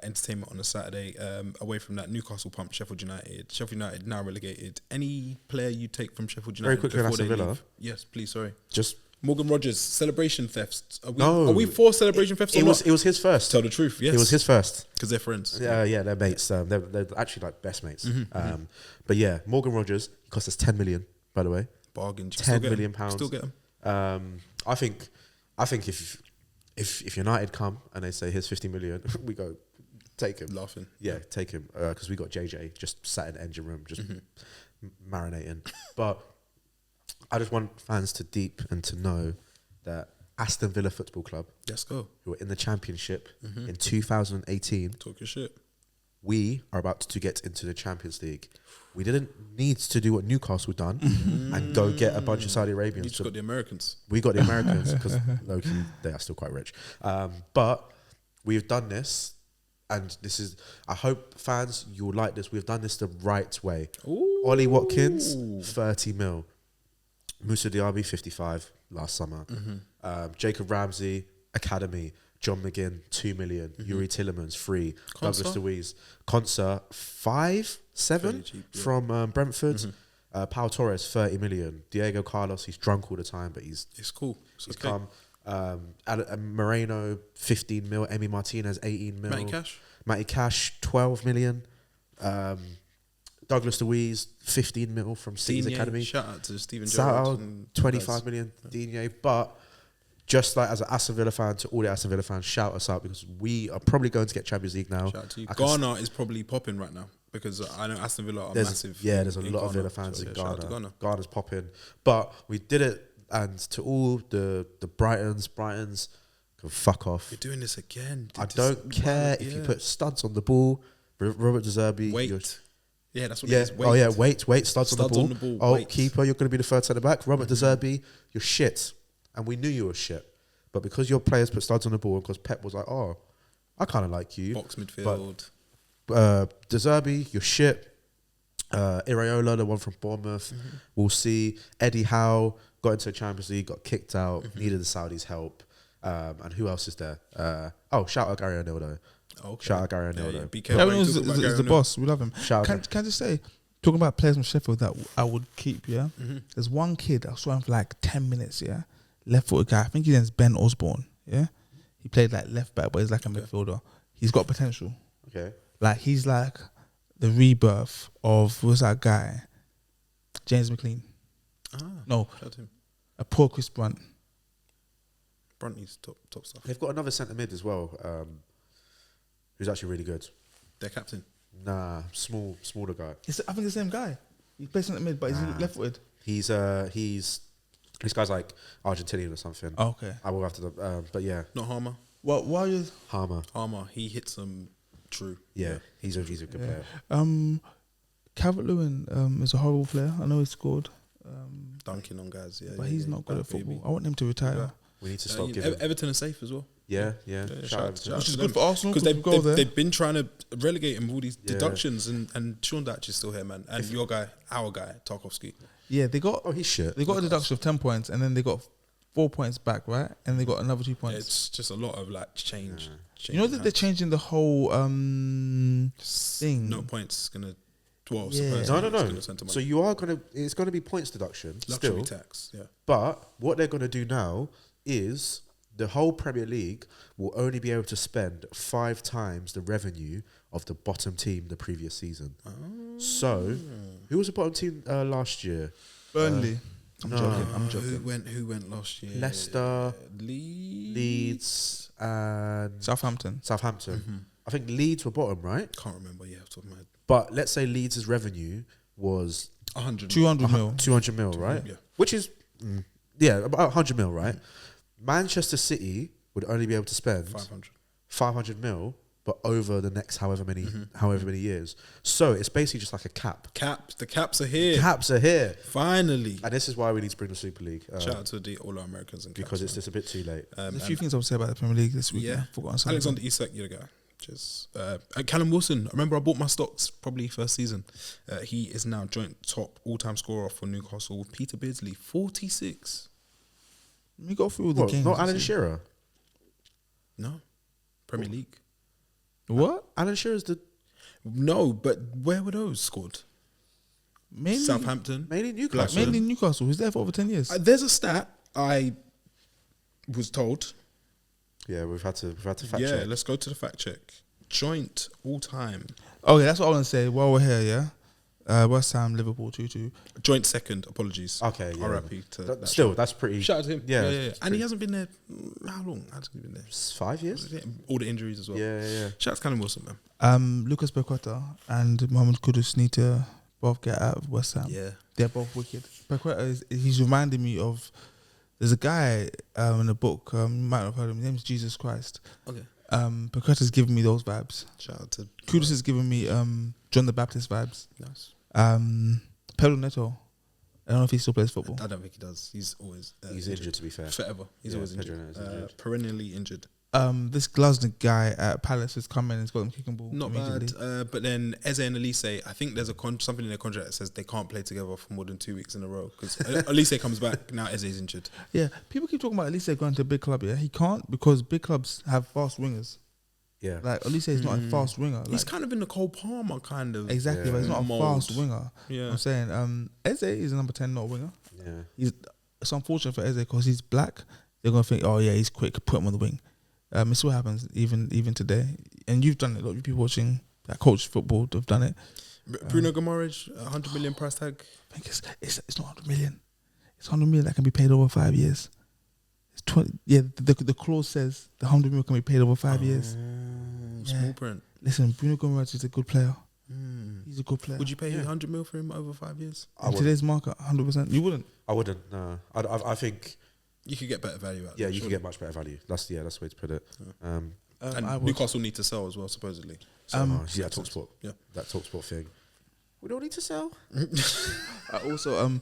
entertainment on a Saturday. Away from that, Newcastle pumped Sheffield United. Sheffield United now relegated. Any player you take from Sheffield United very quickly on Aston Villa? Yes, please, sorry. Just Morgan Rogers, celebration thefts. Are we for celebration thefts or not? It was his first. Tell the truth, yes. It was his first. Because they're friends. Yeah, they're mates. They're actually like best mates. But yeah, Morgan Rogers, he cost us 10 million, by the way. Bargain. £10 million. Still get him. I think if United come and they say here's 50 million, we go take him. Laughing. Yeah, take him because we got JJ just sat in the engine room just marinating. But I just want fans to deep and to know that Aston Villa Football Club, let's go, who were in the Championship in 2018, talk your shit. We are about to get into the Champions League. We didn't need to do what Newcastle done and go get a bunch of Saudi Arabians. You just got the Americans. We got the Americans because they are still quite rich. But we've done this, and this is. I hope fans you'll like this. We've done this the right way. Ooh. Ollie Watkins, 30 mil. Moussa Diaby, 55 last summer. Jacob Ramsey, Academy. John McGinn, 2 million. Yuri Tillemans, 3. Douglas Luiz. Conser, 5-7 from Brentford. Pau Torres, 30 million. Diego Carlos, he's drunk all the time, but he's cool. He's come. Moreno, 15 mil. Emi Martinez, 18 mil. Matty Cash, 12 million. Douglas Luiz, 15 mil from City's Academy. Shout out to Steven Gerrard. Gerrard. 25 million. Digne. But just like as an Aston Villa fan, to all the Aston Villa fans, shout us out because we are probably going to get Champions League now. Shout out to you. Ghana is probably popping right now because I know Aston Villa are massive. Yeah, there's a lot of Villa fans in Ghana. Ghana's popping. But we did it, and to all the Brightons can fuck off. You're doing this again. I don't care if you put studs on the ball. Robert De Zerbi. Wait. Yeah, that's what it is. Wait. Oh, yeah, wait. Studs on the ball. Oh, keeper, you're going to be the third centre back. Robert De Zerbi, you're shit. And we knew you were shit. But because your players put studs on the ball, because Pep was like, oh, I kind of like you. Box midfield. De Zerbi, you're shit. Iraola, the one from Bournemouth. We'll see. Eddie Howe got into the Champions League, got kicked out, needed the Saudis' help. And who else is there? Shout out Gary O'Neill, though. Okay. Shout out Gary O'Neill, though. Gary O'Neill is the boss. We love him. Can I just say, talking about players from Sheffield that I would keep, There's one kid, I saw him for like 10 minutes, left-footed guy. I think his name's Ben Osborne, He played like left back, but he's like a midfielder. He's got potential. Okay. Like, he's like the rebirth of, what's that guy? James McLean. No. Shout him. A poor Chris Brunt. Brunty's top stuff. They've got another centre mid as well, who's actually really good. Their captain. Nah, smaller guy. I think the same guy. He's placed in the mid, but he's Nah. left-footed. He's this guy's like Argentinian or something. Oh, okay. I will have to, but yeah, Not Harmer. Well, while you Harmer. Harmer, he hits them true. Yeah, he's a good player. Calvert-Lewin is a horrible player. I know he scored, Dunking on guys, yeah. but yeah, he's yeah, not good that at football. baby. I want him to retire. We need to Yeah, stop yeah, giving. Everton is safe as well. Yeah. Shout Shout out out to to them. Which is them. good for Arsenal Because because they've been trying to relegate him with all these Yeah. deductions, and Sean Datch is still here, man. And your guy, our guy, Tarkovsky. Yeah, they got Oh, he's shit. a deduction of 10 points, and then they got 4 points back, right? And they got another 2 points. It's just a lot of like change. You know that they're changing the whole thing. No points gonna. Well, Yeah. supposedly No. it's gonna send to So money. you are gonna. It's gonna be points deduction Luxury still. tax. Yeah. But what they're gonna do now is the whole Premier League will only be able to spend 5 times the revenue of the bottom team the previous season. So, who was the bottom team last year? Burnley. I'm no. joking. Who went last year? Leicester, Leeds. Leeds, and Southampton. Southampton. I think Leeds were bottom, right? Can't remember. Yeah, off the top of my head. But let's say Leeds' revenue was 100. 200 mil. 200 mil, right? Yeah. Which is, about 100 mil, right? Manchester City would only be able to spend 500. 500 mil, but over the next however many years. So it's basically just like a cap. The caps are here. Caps are here. Finally. And this is why we need to bring the Super League. Shout out to all our Americans and because caps, it's man. just a bit too late. There's a few things I would say about the Premier League this week. Yeah. I've forgotten something. Alexander Isak, you're the guy. Just Callum Wilson. I remember I bought my stocks probably first season. He is now joint top all-time scorer for Newcastle with Peter Beardsley, 46. Let me go through all the What, games. not and Alan see. Shearer? No, Premier League. What? Alan Shearer's the No, but where were those scored? Mainly Southampton. mainly Newcastle. Blackburn. Mainly Newcastle. He's there for over 10 years. There's a stat I was told. Yeah, we've had to fact Yeah, check. let's go to the fact check. Joint all-time. Okay, that's what I want to say. While we're here, yeah. West Ham, Liverpool, 2-2. Joint second, apologies. Okay, yeah. RIP to that. Still, that's pretty. Shout out to him. Yeah, Yeah. it's And he hasn't been there. How long? Hasn't he been there? 5 years. All the injuries as well. Yeah. Shout out to Callum Wilson, man. Lucas Paqueta and Mohamed Kudus need to both get out of West Ham. Yeah. They're both wicked. Paqueta he's reminding me of. There's a guy in the book. You might have heard of him. His name's Jesus Christ. Okay. Paqueta's giving me those vibes. Shout out to Kudus is giving me John the Baptist vibes. Nice. Pedro Neto. I don't know if he still plays football. I don't think he does. He's always He's injured, to be fair. forever. He's Yeah, always Pedro injured. Neto's injured. Perennially injured. This Glasner guy at Palace has come in and has got them kicking ball. Not immediately. bad. But then Eze and Elise, I think there's something in their contract that says they can't play together for more than 2 weeks in a row because Elise comes back now. Eze is injured. Yeah, people keep talking about Elise going to a big club. Yeah, he can't because big clubs have fast wingers. Yeah. Like Elise is not a fast winger. He's Like, kind of in the Cole Palmer kind of exactly, Yeah. but he's not a mold. fast winger. Yeah. I'm saying Eze is a number 10, not a winger. Yeah. It's unfortunate for Eze because he's black. They're gonna think, oh yeah, he's quick. Put him on the wing. It's what happens even today. And you've done it. A lot of people watching that coach football have done it. Bruno Guimaraes, 100 million price tag. I think it's not 100 million. It's 100 million that can be paid over 5 years. It's 20. Yeah, the clause says the 100 million can be paid over 5 years. Small print. Listen, Bruno Guimaraes is a good player. He's a good player. Would you pay 100 mil for him over 5 years? In today's market, 100%. You wouldn't. I wouldn't. No. I think. You could get better value out of Yeah, it, you can surely. get much better value. That's the way to put it. And I would. Newcastle need to sell as well, supposedly. So, Yeah, TalkSport. Yeah. That TalkSport thing. We don't need to sell. Also,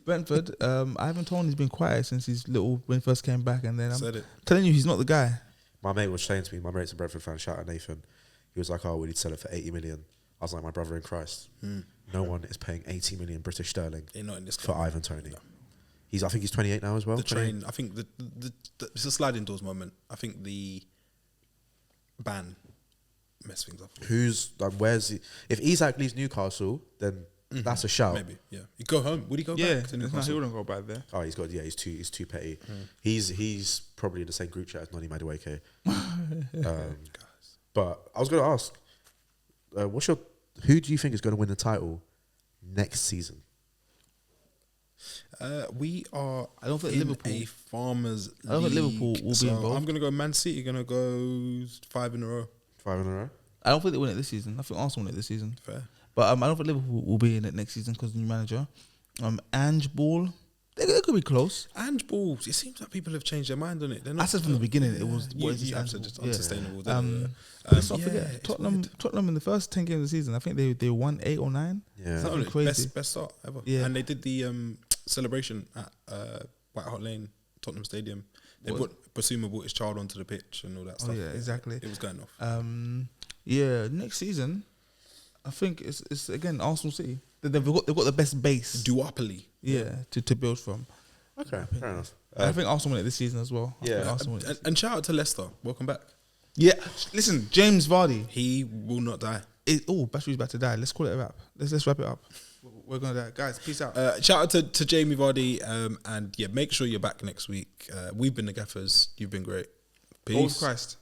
Brentford. I haven't told him he's been quiet since he's little when he first came back, and then I'm Said it. telling you he's not the guy. My mate was saying to me, my mate's a Brentford fan, shout out Nathan. He was like, oh, we need to sell it for 80 million. I was like, my brother in Christ. No one is paying 80 million British sterling They're not in this for club. Ivan Toney. I think he's 28 now as well. The 28. train, I think it's a sliding doors moment. I think the ban messed things up. Who's like? Where's he? If Isak leaves Newcastle, then that's a shout. Maybe, yeah. He'd go home. Would he go back to he Newcastle? wouldn't go back there. Oh, he's too petty. He's probably in the same group chat as Noni Madueke. But I was going to ask, who do you think is going to win the title next season? We are. I don't think in Liverpool- a farmers. I don't think league, Liverpool will be so involved. I'm going to go Man City. Going to go 5 in a row. 5 in a row. I don't think they win it this season. I think Arsenal win it this season. Fair. But I don't think Liverpool will be in it next season because new manager. Ange Ball, they could be close. Ange Ball, it seems like people have changed their mind on it. I said from the beginning it was just unsustainable. Let's not forget Tottenham in the first 10 games of the season. I think they won 8 or 9. Yeah, Something crazy. Best start ever. Yeah. And they did the celebration at White Hart Lane, Tottenham Stadium. Basuma brought his child onto the pitch and all that stuff. Oh yeah, exactly. It was going off. Next season, I think it's again Arsenal City. They've got the best base. Duopoly. Yeah, to build from. Okay, fair enough. I think Arsenal win it this season as well. And shout out to Leicester. Welcome back. Yeah, listen, James Vardy. He will not die. Battery's about to die. Let's call it a wrap. Let's wrap it up. We're gonna die, guys. Peace out. Shout out to Jamie Vardy. And yeah, make sure you're back next week. We've been the Gaffers. You've been great. Peace. Christ.